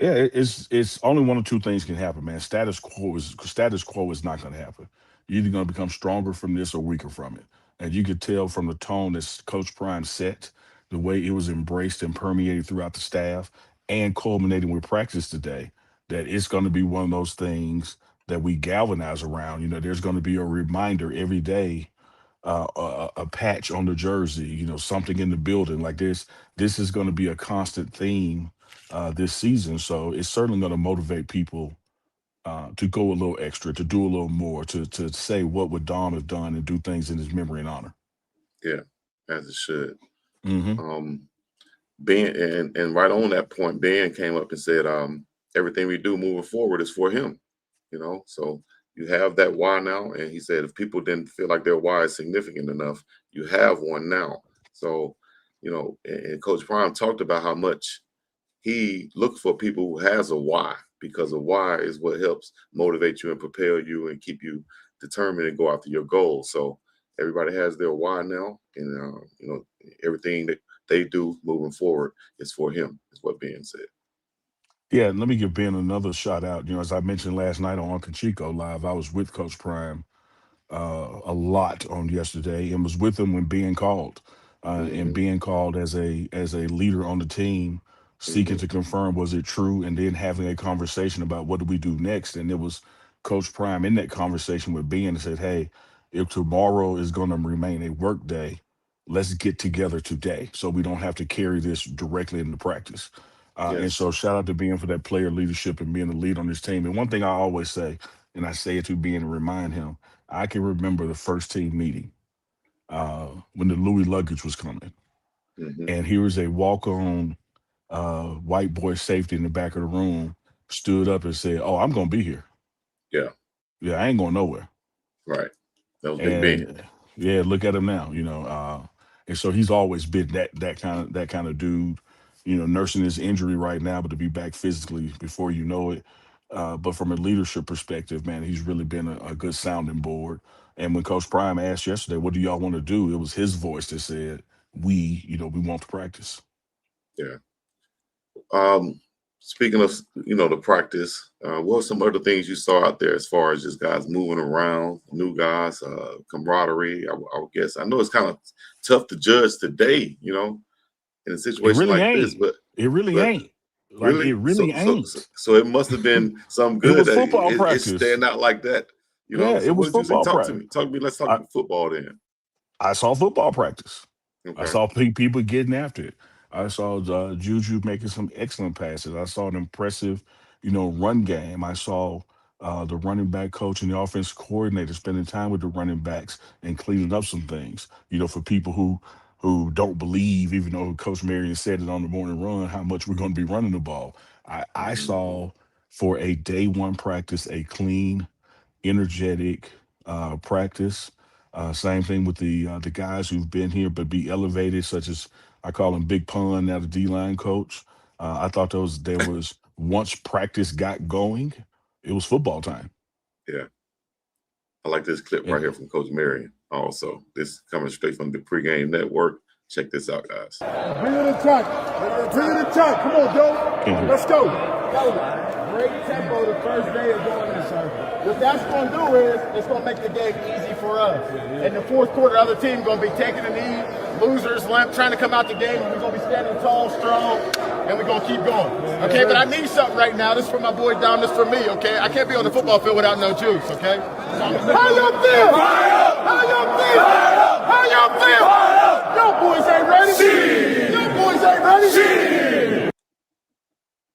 Yeah, it's only one or two things can happen, man. Status quo is not going to happen. You're either going to become stronger from this or weaker from it. And you could tell from the tone that Coach Prime set, the way it was embraced and permeated throughout the staff, and culminating with practice today, that it's going to be one of those things that we galvanize around. There's going to be a reminder every day, a patch on the jersey, something in the building like this. This is going to be a constant theme this season. So it's certainly going to motivate people to go a little extra, to do a little more, to say what would Dom have done and do things in his memory and honor. Yeah, as it should. Ben, and right on that point, Ben came up and said, everything we do moving forward is for him. So you have that why now. And he said, if people didn't feel like their why is significant enough, you have one now. So, and Coach Prime talked about how much he looked for people who has a why, because a why is what helps motivate you and propel you and keep you determined and go after your goals. So everybody has their why now, and everything that they do moving forward is for him, is what Ben said. Yeah, let me give Ben another shout out. As I mentioned last night on Uncle Chico Live, I was with Coach Prime a lot on yesterday and was with him when Ben called. and being called as a leader on the team, seeking to confirm was it true, and then having a conversation about what do we do next. And it was Coach Prime in that conversation with Ben and said, "Hey, if tomorrow is going to remain a work day, let's get together today so we don't have to carry this directly into practice." And so shout out to Ben for that player leadership and being the lead on this team. And one thing I always say, and I say it to Ben to remind him, I can remember the first team meeting when the Louis luggage was coming. And here was a walk-on white boy safety in the back of the room, stood up and said, "Oh, I'm going to be here. Yeah. Yeah, I ain't going nowhere." Right. That was Big Ben. Yeah, look at him now, and so he's always been that kind of dude, nursing his injury right now, but to be back physically before you know it. But from a leadership perspective, man, he's really been a good sounding board. And when Coach Prime asked yesterday, "What do y'all want to do?" it was his voice that said, we want to practice. Yeah. Speaking of, the practice, what are some other things you saw out there as far as just guys moving around, new guys, camaraderie? I would guess. I know it's kind of tough to judge today, in a It situation really like this, ain't. but It really ain't. Like really, it really ain't. so it must have been some It good was that football it's practice. staying out like that, Yeah, So it what was did you see? football Talk to practice. me. Talk to me. Let's talk about football then. I saw football practice. I Okay. saw people getting after it. I saw Juju making some excellent passes. I saw an impressive, run game. I saw the running back coach and the offense coordinator spending time with the running backs and cleaning up some things. For people who don't believe, even though Coach Marion said it on the morning run, how much we're going to be running the ball. I saw for a day one practice a clean, energetic practice. Same thing with the guys who've been here but be elevated, such as I call him Big Pun, now the D line coach. I thought there was once practice got going, it was football time. Yeah. I like this clip right here from Coach Marion. Also, this coming straight from the pregame network. Check this out, guys. Bring it in tight. Bring it in tight. Come on, Joe. Let's go. Great tempo the first day of doing this, sir. What that's going to do is it's going to make the game easy for us. In the fourth quarter, the other team going to be taking a knee, losers, trying to come out the game. We're going to be standing tall, strong, and we're going to keep going. Okay, but I need something right now. This is for my boy Dom. This is for me, okay? I can't be on the football field without no juice, okay? How y'all feel? How y'all feel? How y'all feel? Y'all boys ain't ready. Y'all boys ain't ready.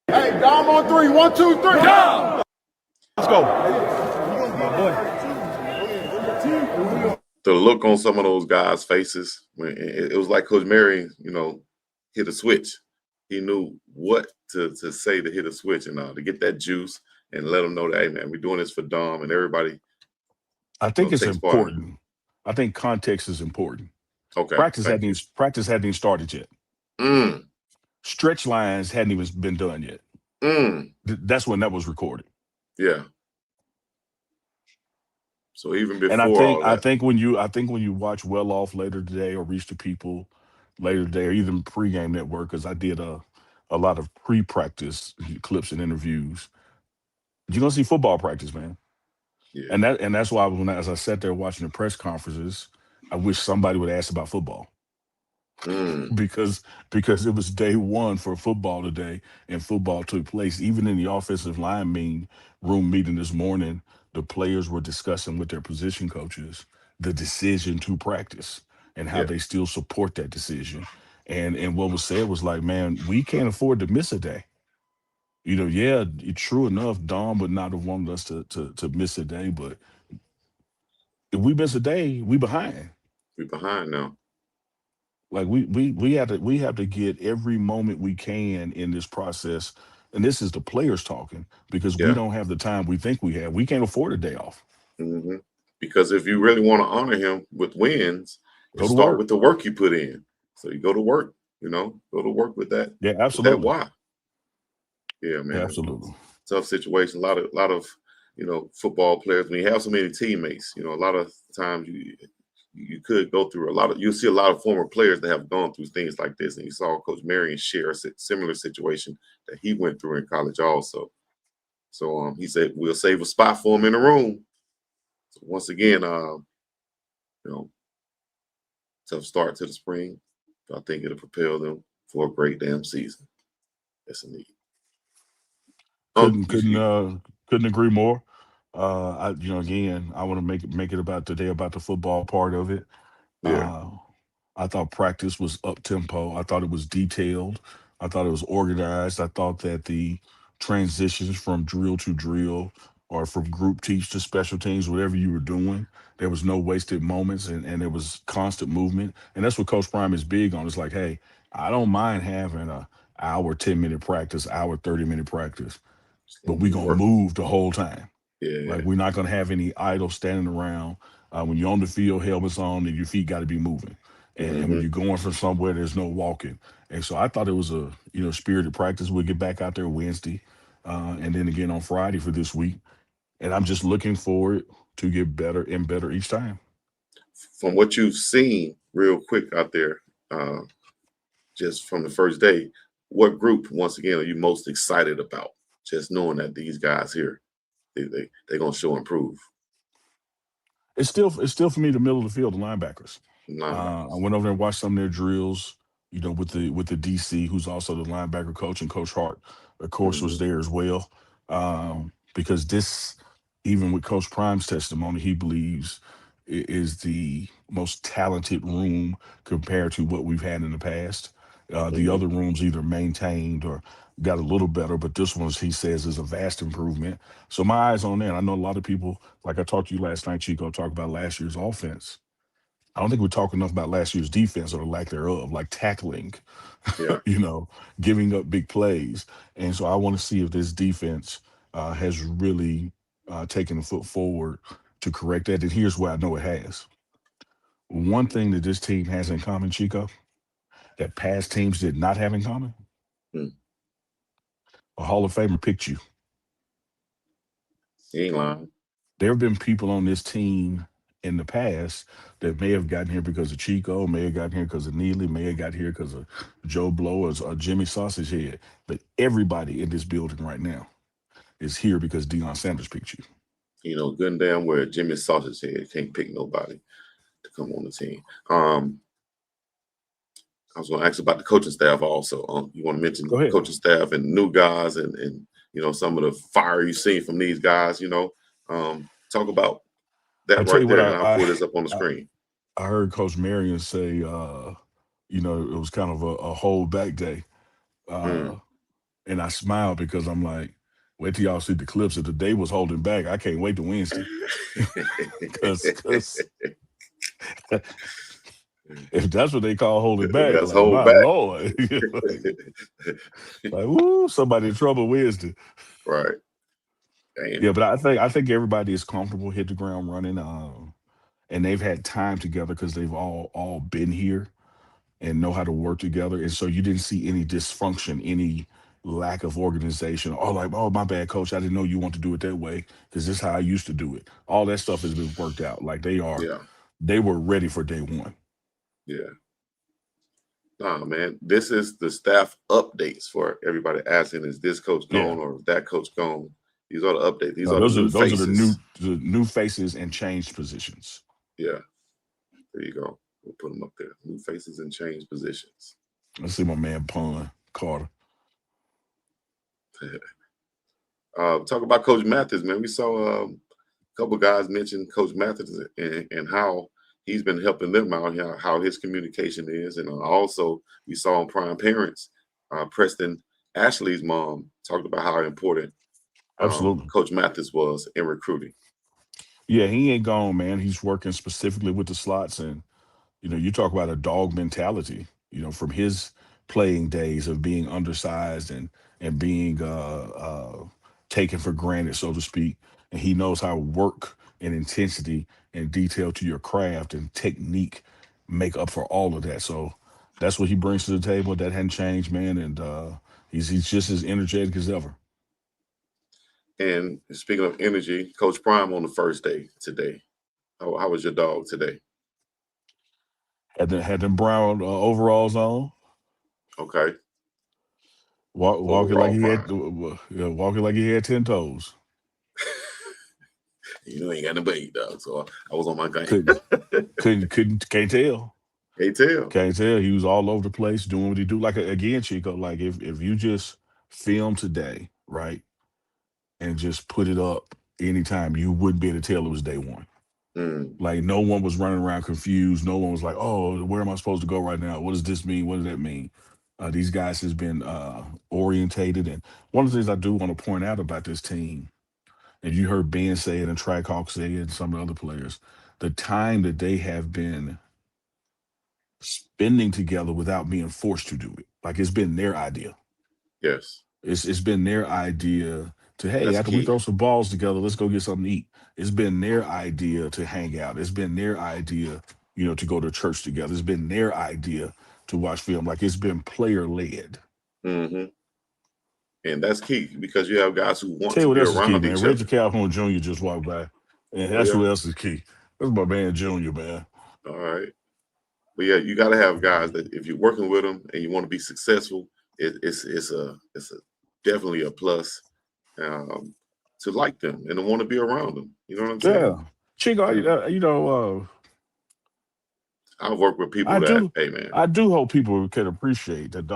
Hey, Dom on three. 1, 2, 3. Dom. Let's go. The look on some of those guys' faces, when it was like Coach Marion, hit a switch. He knew what to say to hit a switch and to get that juice and let them know that, hey, man, we're doing this for Dom and everybody. I think it's important. I think context is important. Okay. Practice hadn't even started yet. Stretch lines hadn't even been done yet. That's when that was recorded. Yeah. So even before and I all think when you watch Well Off later today or Reach the People later today or even pregame network, because I did a lot of pre-practice clips and interviews, you're gonna see football practice, man. Yeah. And that's why as I sat there watching the press conferences, I wish somebody would ask about football. because it was day one for football today, and football took place. Even in the offensive line room meeting this morning, the players were discussing with their position coaches the decision to practice and how they still support that decision. And what was said was like, man, we can't afford to miss a day. Yeah, true enough, Dom would not have wanted us to miss a day, but if we miss a day, we behind. We behind now. Like we have to get every moment we can in this process, and this is the players talking, because we don't have the time we think we have. We can't afford a day off. Because if you really want to honor him with wins, Go to start work. with the work you put in. So you go to work, go to work with that. Yeah, absolutely. With that why. Yeah, man. Absolutely. Tough situation. A lot of football players. When you have so many teammates, a lot of times you could go through you'll see a lot of former players that have gone through things like this. And you saw Coach Marion share a similar situation that he went through in college also. So he said, we'll save a spot for him in the room. So once again, tough start to the spring. I think it'll propel them for a great damn season. Yes, indeed. Couldn't couldn't couldn't agree more. Again, I want to make it about today about the football part of it. Yeah. Uh, I thought practice was up tempo. I thought it was detailed. I thought it was organized. I thought that the transitions from drill to drill or from group teach to special teams, whatever you were doing, there was no wasted moments and there was constant movement. And that's what Coach Prime is big on. It's like, hey, I don't mind having a hour, 10-minute practice, hour, 30-minute practice, but we're gonna Work. move the whole time. Yeah. Like we're not gonna have any idle standing around. When you're on the field, helmets on, and your feet got to be moving. And when Mhm. you're going from somewhere, there's no walking. And so I thought it was a spirited practice. We'll get back out there Wednesday, and then again on Friday for this week. And I'm just looking forward to get better and better each time. From what you've seen, real quick out there, just from the first day, what group once again are you most excited about? Just knowing that these guys here, they're gonna show improve. It's still for me the middle of the field, the linebackers. I Linebackers. went over there and watched some of their drills. With the DC, who's also the linebacker coach, and Coach Hart, of course, was Mhm. there as well. Because this, even with Coach Prime's testimony, he believes is the most talented room compared to what we've had in the past. The Mhm. other rooms either maintained or got a little better, but this one, he says, is a vast improvement. So my eyes on that. I know a lot of people, like I talked to you last night, Chico, talk about last year's offense. I don't think we talk enough about last year's defense or the lack thereof, like tackling, Yeah. giving up big plays. And so I want to see if this defense has really taken a foot forward to correct that. And here's where I know it has. One thing that this team has in common, Chico, that past teams did not have in common, Hmm. a Hall of Famer picked you. He ain't lying. There have been people on this team in the past that may have gotten here because of Chico, may have gotten here because of Neely, may have got here because of Joe Blow or Jimmy Sausage Head. But everybody in this building right now is here because Deion Sanders picked you. Good and damn well Jimmy Sausage Head can't pick nobody to come on the team. I was going to ask about the coaching staff also. You want to mention Go ahead. coaching staff and new guys and some of the fire you've seen from these guys. Talk about I that tell right you what, there, and I'll pull this up on the I, screen. I heard Coach Marion say, it was kind of a hold back day. And I smiled because I'm like, wait till y'all see the clips. If the day was holding back, I can't wait to Wednesday. Because if that's what they call holding back, That's like hold my back. Lord, like woo, somebody in trouble Wednesday. Right. Damn. Yeah, but I think everybody is comfortable, hit the ground running, and they've had time together because they've all been here and know how to work together. And so you didn't see any dysfunction, any lack of organization, or like, oh, my bad, coach, I didn't know you want to do it that way because this is how I used to do it. All that stuff has been worked out. Like they were ready for day one. Yeah. Nah, man, this is the staff updates for everybody asking, is this coach gone or is that coach gone? These are the updates. These No, are the those new are those are faces. the new faces and changed positions. Yeah. There you go. We'll put them up there. New faces and changed positions. Let's see my man Pun Carter. Talk about Coach Mathis, man. We saw a couple guys mention Coach Mathis and how he's been helping them out, how his communication is. And also we saw on Prime Parents, Preston Ashley's mom talked about how important Absolutely. Coach Mathis was in recruiting. Yeah, he ain't gone, man. He's working specifically with the slots. And, you talk about a dog mentality, from his playing days of being undersized and being taken for granted, so to speak. And he knows how work and intensity and detail to your craft and technique make up for all of that. So that's what he brings to the table. That hadn't changed, man. And he's just as energetic as ever. And speaking of energy, Coach Prime on the first day today. How was your dog today? Had them brown overalls on. Okay. Walking like Overall he had, fine. walking like he had 10 toes. Ain't got no bait, dog. So I was on my game. Can't tell. Can't tell. Can't tell. He was all over the place doing what he do. Like again, Chico, like if you just film today, right, and just put it up anytime, you wouldn't be able to tell it was day one. Mm. Like no one was running around confused. No one was like, "Oh, where am I supposed to go right now? What does this mean? What does that mean?" These guys has been orientated, and one of the things I do want to point out about this team, and you heard Ben say it, and Trackhawk say it, and some of the other players, the time that they have been spending together without being forced to do it. Like it's been their idea. Yes. It's been their idea to, hey, That's after we key. throw some balls together, let's go get something to eat. It's been their idea to hang out. It's been their idea, to go to church together. It's been their idea to watch film. Like it's been player led. Mm-hmm. And that's key because you have guys who want Tell you to what be else is key, around man. each Reggie other. Calhoun Jr. just walked by. And Oh, that's yeah. what else is key. That's my man Junior, man. All right. But yeah, you got to have guys that if you're working with them and you want to be successful, it's definitely a plus to like them and to want to be around them. You know what I'm saying? Yeah. Chico, I work with people I that, do hey man, I do hope people can appreciate that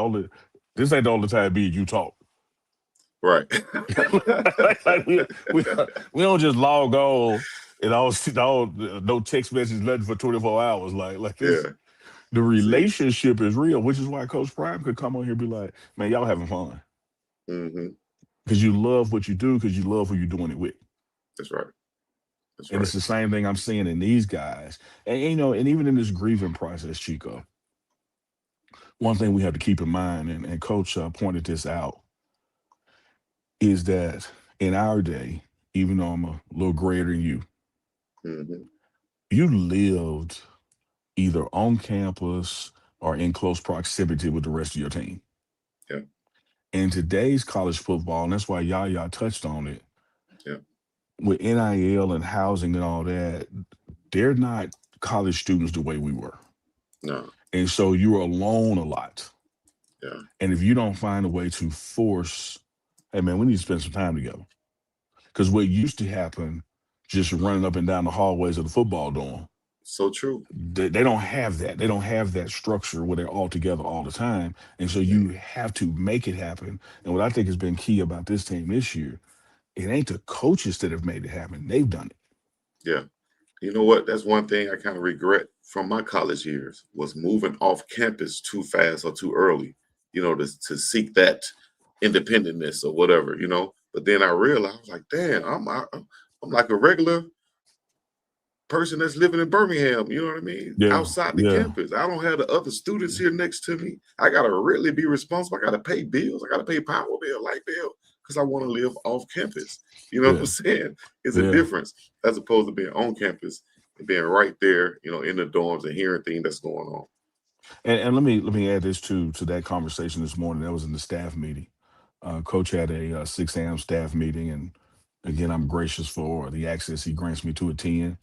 this ain't the only time me and you talk. right? Like we don't just log on and all no text message nothing for 24 hours. Like this, Yeah. the relationship is real, which is why Coach Prime could come on here and be like, man, y'all having fun. Mm-hmm. Because you love what you do, because you love who you're doing it with. That's right. That's And right. it's the same thing I'm seeing in these guys. And and even in this grieving process, Chico, one thing we have to keep in mind, and Coach pointed this out, is that in our day, even though I'm a little greater than you, Mm-hmm. you lived either on campus or in close proximity with the rest of your team. Yeah. In today's college football, and that's why Yaya touched on it, Yeah. with NIL and housing and all that, they're not college students the way we were. No. And so you're alone a lot. Yeah. And if you don't find a way to force, hey man, we need to spend some time together. Because what used to happen, just running up and down the hallways of the football dorm, So true. they don't have that. They don't have that structure where they're all together all the time. And so you have to make it happen. And what I think has been key about this team this year, it ain't the coaches that have made it happen. They've done it. Yeah. You know what? That's one thing I kind of regret from my college years was moving off campus too fast or too early, to seek that independentness or whatever, But then I realized, I was like, damn, I'm like a regular person that's living in Birmingham, you know what I mean? Yeah. Outside the Yeah. campus. I don't have the other students here next to me. I got to really be responsible. I got to pay bills. I got to pay power bill, light bill, because I want to live off campus. You know what I'm saying? It's a Yeah. difference as opposed to being on campus and being right there, in the dorms and hearing things that's going on. And let me add this to that conversation this morning. That was in the staff meeting. Coach had a 6 a.m. staff meeting, and again, I'm gracious for the access he grants me to attend.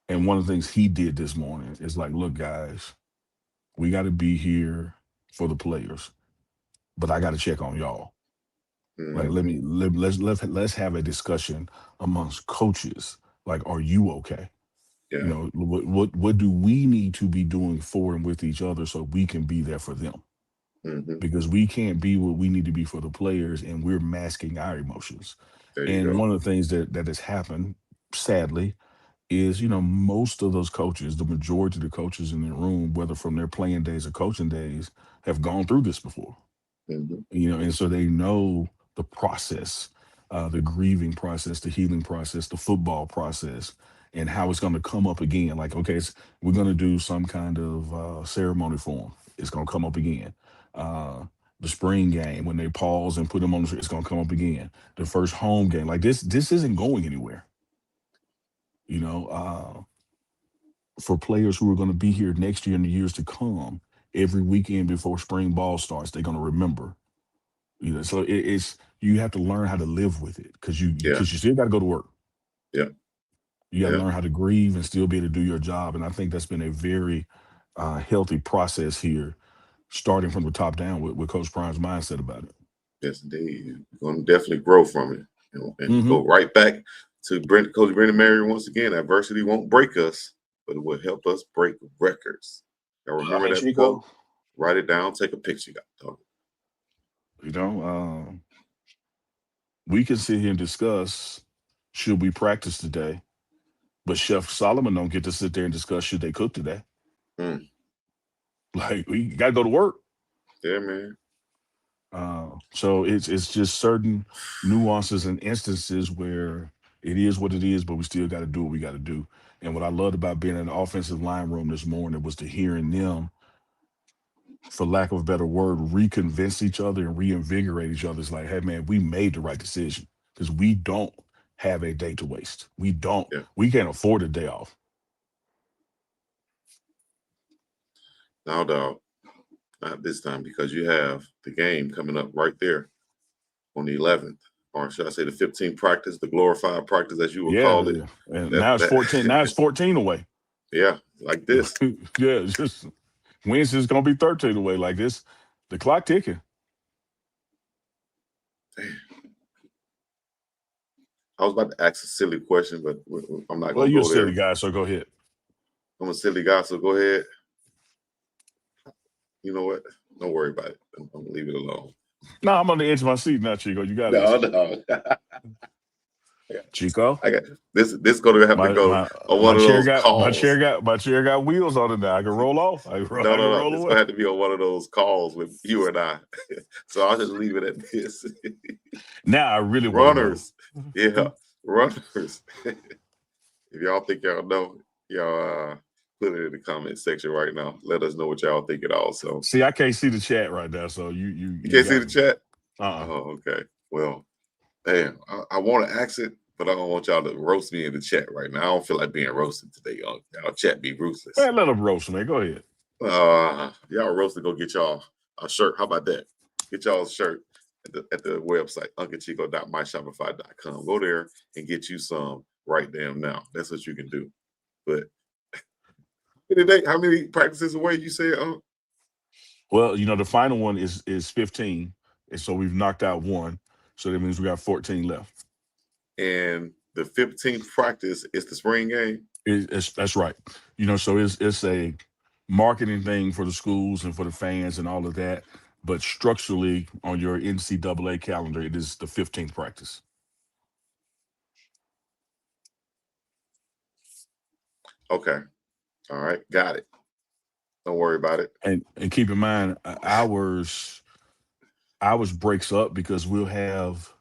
And one of the things he did this morning is like, look, guys, we got to be here for the players, but I got to check on y'all. Like, let's have a discussion amongst coaches. Like, are you okay? Yeah. What do we need to be doing for and with each other so we can be there for them? Mm-hmm. Because we can't be what we need to be for the players, and we're masking our emotions. There you And go. one of the things that has happened, sadly, is most of those coaches, the majority of the coaches in the room, whether from their playing days or coaching days, have gone through this before. Mm-hmm. And so they know the process, the grieving process, the healing process, the football process, and how it's going to come up again. Like, okay, we're going to do some kind of ceremony for them. It's going to come up again. The spring game, when they pause and put them on the, it's going to come up again. The first home game, like this isn't going anywhere. For players who are going to be here next year and the years to come, every weekend before spring ball starts, they're going to remember. So it's you have to learn how to live with it because you still got to go to work. Yeah. You got to Yeah. learn how to grieve and still be able to do your job. And I think that's been a very healthy process here, starting from the top down with Coach Prime's mindset about it. Yes, indeed. You're going to definitely grow from it and go right back to Coach Brendan Marion once again. Adversity won't break us, but it will help us break records. Y'all remember Hey, that Chico. quote? Write it down. Take a picture. Dog. You know, we can sit here and discuss should we practice today, but Chef Solomon don't get to sit there and discuss should they cook today. Mm. Like we got to go to work. Yeah, man. So it's just certain nuances and instances where it is what it is, but we still got to do what we got to do. And what I loved about being in the offensive line room this morning was to hearing them, for lack of a better word, reconvince each other and reinvigorate each other. It's like, hey man, we made the right decision because we don't have a day to waste. We don't. Yeah. We can't afford a day off. No, dog. Not this time because you have the game coming up right there on the 11th, or should I say the 15th practice, the glorified practice as you would call it. And now it's 14. Now it's 14 away. Yeah, like this. Yeah, just Wednesday's gonna be 13 away. Like this, the clock ticking. I was about to ask a silly question, but I'm not Well, gonna you're a go there. silly guy, so go ahead. I'm a silly guy, so go ahead. You know what? Don't worry about it. I'm gonna leave it alone. No, I'm on the edge of my seat now, Chico. You got No, it. no. Chico, I got this. This gonna have to go on one of those calls. My chair got wheels on it now. I can roll off. I can No. roll It's away. gonna have to be on one of those calls with you and I. So I'll just leave it at this. Now I really want Runners, yeah, runners. If y'all think y'all know, y'all put it in the comment section right now. Let us know what y'all think it also. See, I can't see the chat right now, so you can't see the chat. Uh-uh. Oh, okay. Well, damn, I want to ask it, but I don't want y'all to roast me in the chat right now. I don't feel like being roasted today. Y'all chat be ruthless. Man, let them roast me. Go ahead. Y'all roasted. Go get y'all a shirt. How about that? Get y'all a shirt at the website, unclechico.myshopify.com. Go there and get you some right damn now. That's what you can do. But how many practices away you said? Well, the final one is 15, and so we've knocked out one. So that means we got 14 left. And the 15th practice is the spring game. That's right. So it's a marketing thing for the schools and for the fans and all of that. But structurally, on your NCAA calendar, it is the 15th practice. Okay. All right. Got it. Don't worry about it. And keep in mind, ours breaks up because we'll have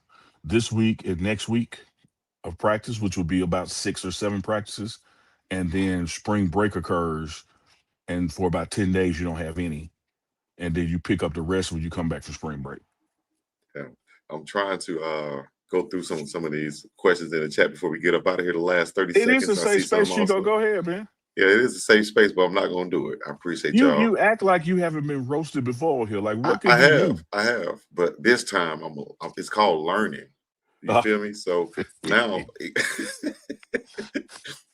this week and next week of practice, which will be about 6 or 7 practices. And then spring break occurs, and for about 10 days, you don't have any. And then you pick up the rest when you come back from spring break. Yeah. I'm trying to go through some of these questions in the chat before we get up out of here. The last 30 seconds. It is a safe space, Chico. Go ahead, man. Yeah, it is a safe space, but I'm not going to do it. I appreciate y'all. You act like you haven't been roasted before here. Like, what could I you have. do? I have. But this time, it's called learning. You feel me? So now,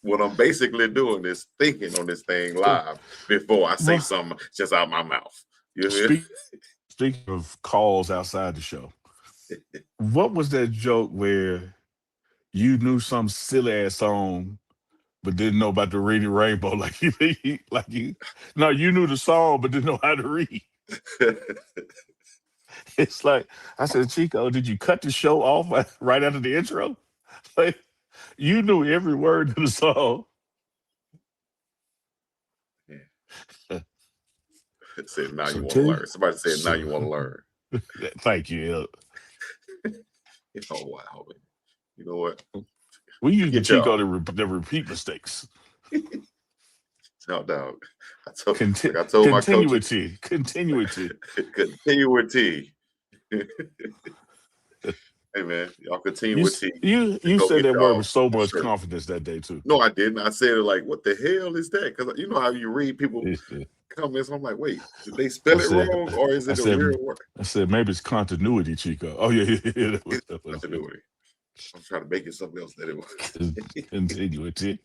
what I'm basically doing is thinking on this thing live before I say something just out my mouth. You hear? Speaking of calls outside the show, what was that joke where you knew some silly ass song but didn't know about the reading rainbow? You knew the song but didn't know how to read. It's like, I said, Chico, did you cut the show off right after the intro? Like, you knew every word of the song. Said now you want to learn. Somebody said now you want to learn. Thank you. Oh wow, man. You know what? We use the Chico to repeat mistakes. No, dog. I told continuity. Continuity. Hey man, y'all continue with T. You said that word with so much confidence that day too. No, I didn't. I said it like, what the hell is that? Because you know how you read people comments. I'm like, wait, did they spell it wrong or is it a real word? I said maybe it's continuity, Chico. Oh yeah. It's continuity. I'm trying to make it something else that it was. Continuity.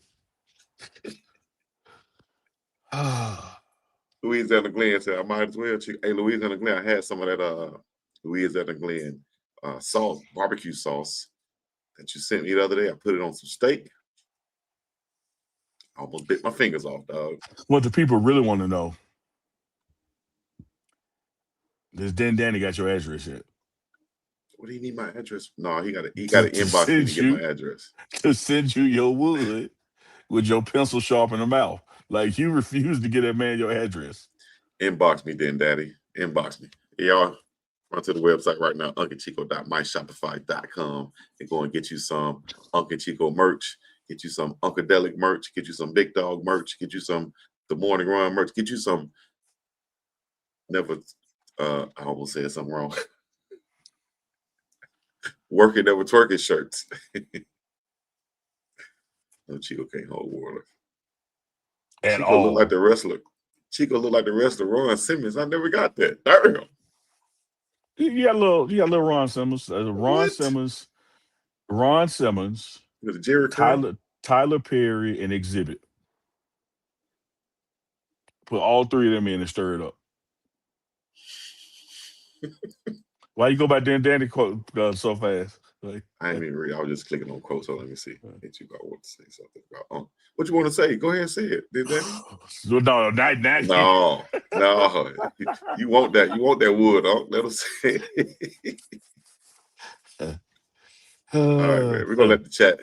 Louisiana Glen said, I might as well. Hey, Louisiana Glen, I had some of that Louisiana Glen sauce, barbecue sauce that you sent me the other day. I put it on some steak. I almost bit my fingers off, dog. What the people really want to know This Danny got your address yet? What do you need my address? No, he got to To inbox me to send get my you address. to send you your wood with your pencil sharp in the mouth. Like you refuse to get that man your address. Inbox me, then, Daddy. Inbox me. Y'all run to the website right now, unclechico.myshopify.com, and go and get you some Uncle Chico merch. Get you some Uncadelic merch. Get you some Big Dog merch. Get you some The Morning Run merch. Get you some never. I almost said something wrong. Working never twerking shirts. No, Chico can't hold water. At Chico look all. like the wrestler. Chico look like the wrestler Ron Simmons. I never got that. Damn. You got a little Ron Simmons. What? Ron Simmons, With the Jerry curl? Tyler Perry, and Exhibit. Put all three of them in and stir it up. Why you go by Danny quote so fast? Like, I ain't even read. I was just clicking on quotes. So let me see. Ain't you got what to say something about? What you want to say? Go ahead and say it. Did Danny? No, No. You want that? You want that wood? Let us say it. All right, man. We're gonna let the chat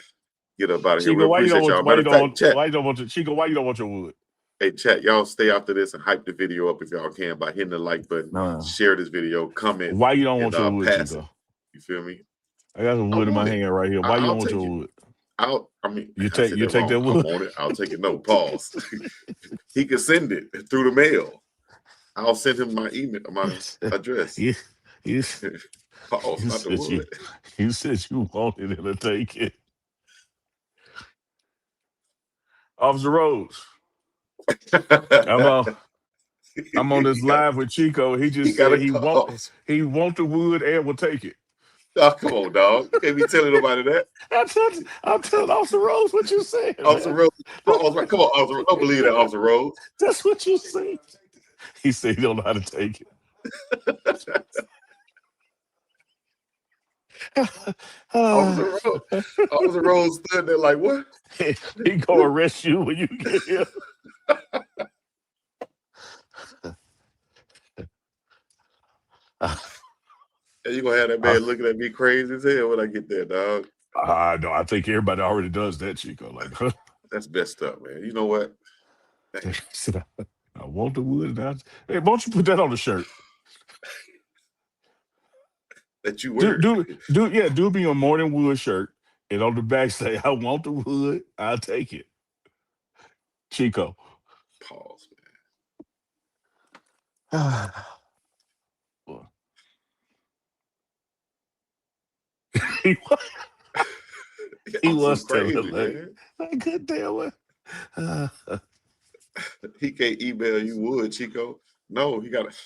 get up out of here. Chico, We appreciate y'all. Matter of fact, chat. Why you don't want your wood? Hey, chat, y'all stay after this and hype the video up if y'all can by hitting the like button, share this video, comment. Why you don't want your and wood, pass Chico? it. You feel me? I got some wood in my want it. hand right here. Why you I'll don't want take your it. wood? You take that I wood? want it. I'll take it. No, pause. He can send it through the mail. I'll send him my email, my address. Pause, not the wood. You said you wanted it to take it. Officer Rose. I'm on this live with Chico. He just said he want the wood and will take it. Oh, come on, dog. You can't be telling nobody that. I'm telling Officer Rose what you said. Officer Rose, come on, Officer Rose. Don't believe that, Officer Rose. That's what you said. He said he don't know how to take it. Officer Rose stood there like, what? He go arrest you when you get here. And you gonna have that man looking at me crazy as hell when I get there, dog. No, I think everybody already does that, Chico. Like that's messed up, man. You know what? I want the wood. Hey, why don't you put that on the shirt? That you wear. Do be a morning wood shirt, and on the back say, "I want the wood. I'll take it." Chico. Pause, man. he was crazy, man. I couldn't tell it. He can't email you wood, Chico. No, he got to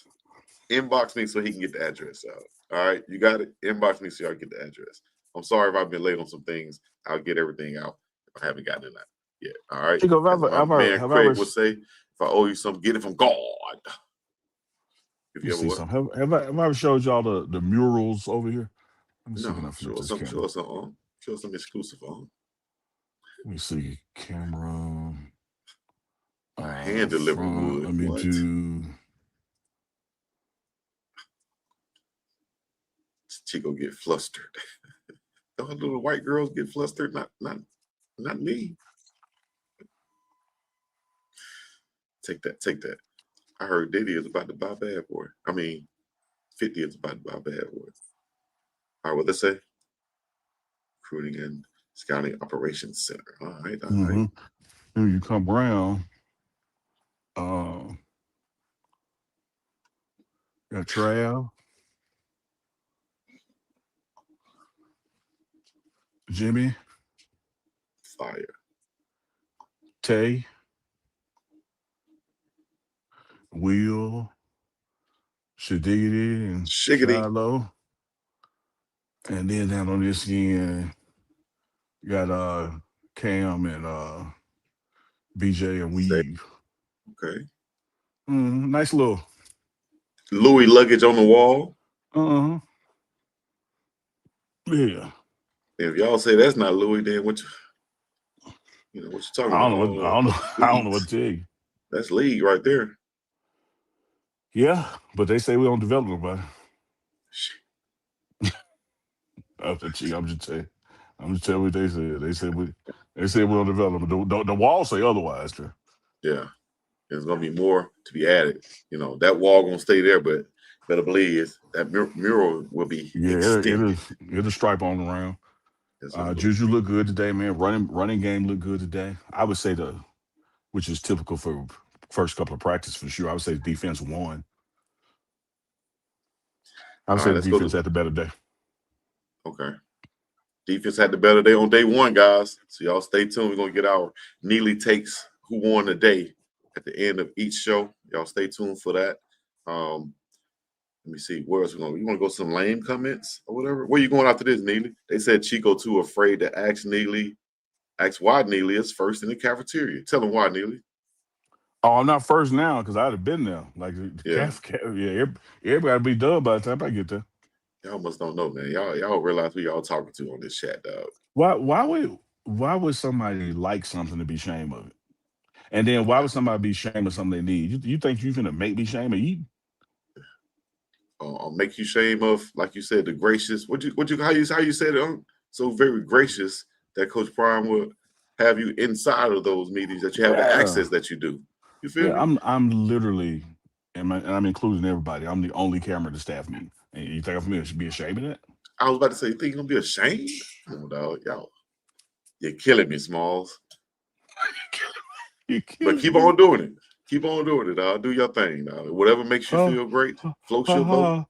inbox me so he can get the address out. All right, you got it. Inbox me so y'all get the address. I'm sorry if I've been late on some things. I'll get everything out if I haven't gotten it out yet. All right. Chico, Craig would say, if I owe you something, get it from God. If you ever what? Have I ever showed y'all the murals over here? Let me see. Can I flip this camera? Show some exclusive on. Let me see. Camera. Hand delivered wood. Let me do. Chico get flustered. Those little white girls get flustered. Not me. Take that. I heard Diddy is about to buy Bad Boy. 50 is about to buy Bad Boy. All right, what they say? Recruiting and Scouting Operations Center. All right. Then you come around. Got Trav, Jimmy, Fire, Tay, Will, Shadidi, and Shiloh. And then down on this end, you got Cam and BJ and Weave. Okay. Nice little Louis luggage on the wall. Yeah. If y'all say that's not Louis, then what you talking about? I don't know what to tell you. That's league right there. Yeah, but they say we don't develop nobody. I'm just telling. I'm just telling what they said. They said we don't develop. The wall say otherwise, Trey. Yeah, there's gonna be more to be added. You know, that wall gonna stay there, but better believe that mural will be Yeah, extended. it'll stripe on around. Juju look good today, man. Running game look good today. I would say which is typical for first couple of practice for sure. I would say the defense won. I would All say right, the let's go defense had the better day. Okay. Defense had the better day on day one, guys. So y'all stay tuned. We're gonna get our Neely takes who won the day at the end of each show. Y'all stay tuned for that. Let me see. Where else we going? You want to go some lame comments or whatever? Where you going after this, Neely? They said Chico too afraid to ask why Neely is first in the cafeteria. Tell him why, Neely. Oh, I'm not first now because I'd have been there. Like everybody be done by the time I get there. Y'all must don't know, man. Y'all realize who y'all talking to on this chat, dog. Why would somebody like something to be ashamed of it? And then why would somebody be ashamed of something they need? You think you finna make me shame of eating? Make you shame of, like you said, the gracious. How you said it? So very gracious that Coach Prime would have you inside of those meetings, that you have the access that you do. You feel me? I'm literally, and I'm including everybody. I'm the only camera at the staff meeting. And you think I'm should be ashamed of that? I was about to say, you think you're gonna be ashamed? Come on, dog. You're killing me, Smalls. But keep on doing it. Keep on doing it, dog. Do your thing, dog. Whatever makes you feel great. Floats your boat.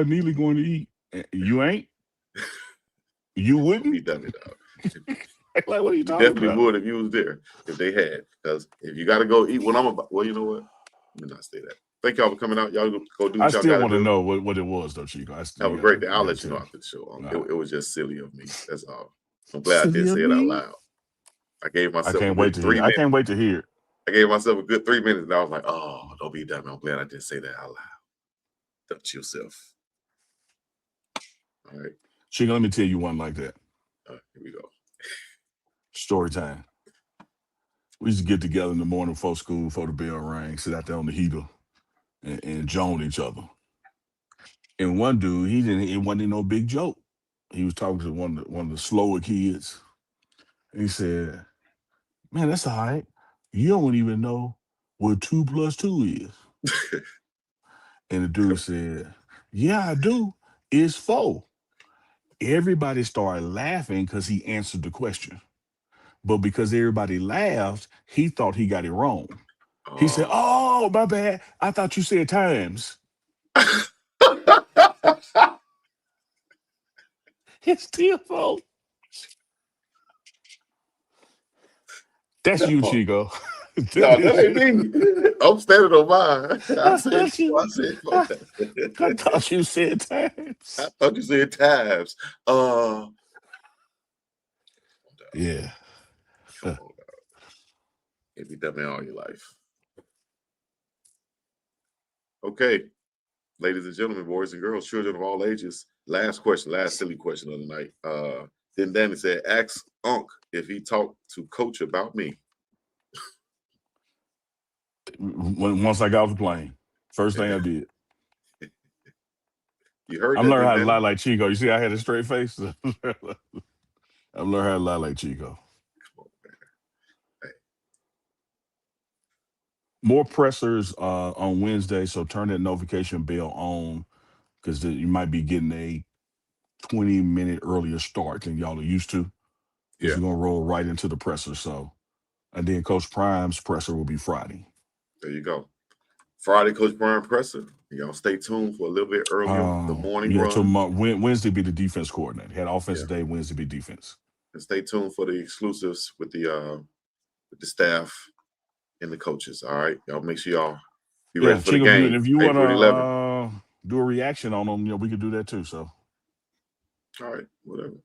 Neely going to eat. You ain't? You wouldn't? Be dummy, dog. Like, what are you talking definitely about? would if you was there, if they had. Because if you got to go eat what I'm about, well, you know what? Let me not say that. Thank y'all for coming out. Y'all go do what y'all got to do. I still want to know what it was, though, Chico. Have a great day. I'll let you know after the show. It was just silly of me. That's all. I'm glad I did say it out loud. I gave myself a good 3 minutes. I can't wait to hear it. I gave myself a good 3 minutes, and I was like, oh, don't be dumb. I'm glad I didn't say that out loud. Touch yourself. All right. Chico, let me tell you one like that. Here we go. Story time. We used to get together in the morning before school, before the bell rang, sit out there on the heater and joan each other. And one dude, it wasn't no big joke. He was talking to one of the slower kids. And he said, man, that's all right. You don't even know what 2 + 2 is. And the dude said, yeah, I do. It's 4. Everybody started laughing because he answered the question. But because everybody laughed, he thought he got it wrong. He said, oh, my bad. I thought you said times. It's still 4. That's you, Chico. No, that ain't me. I'm standing on mine. I thought you said times. I thought you said times. Yeah. Come on, dog. Can't be dumb all your life. Okay. Ladies and gentlemen, boys and girls, children of all ages. Last silly question of the night. Then Danny said, ask Unc if he talked to Coach about me. Once I got off the plane, first thing I did. You heard I'm that, learning how to lie like Chico. You see, I had a straight face. I'm learning how to lie like Chico. Come on, man. Hey. More pressers on Wednesday, so turn that notification bell on because you might be getting a 20-minute earlier start than y'all are used to. Because you're gonna roll right into the presser. So, and then Coach Prime's presser will be Friday. There you go. Friday, Coach Prime presser. Y'all stay tuned for a little bit earlier. The morning run. Wednesday be the defense coordinator. Had offensive day. Wednesday be defense. And stay tuned for the exclusives with the staff and the coaches. All right, y'all make sure y'all be ready for the game. If you want to do a reaction on them, we could do that too. So, all right, whatever.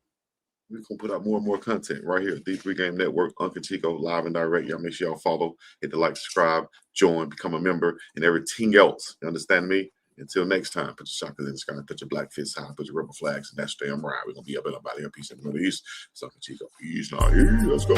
We're gonna put out more and more content right here. D3 Game Network, Uncle Chico, live and direct. Y'all make sure y'all follow, hit the like, subscribe, join, become a member, and everything else. You understand me? Until next time, put your chakras in the sky, put your black fists high, put your rebel flags, and that's damn right. We're gonna be up and about here. Peace in the Middle East. It's Uncle Chico. Peace now. Here, let's go.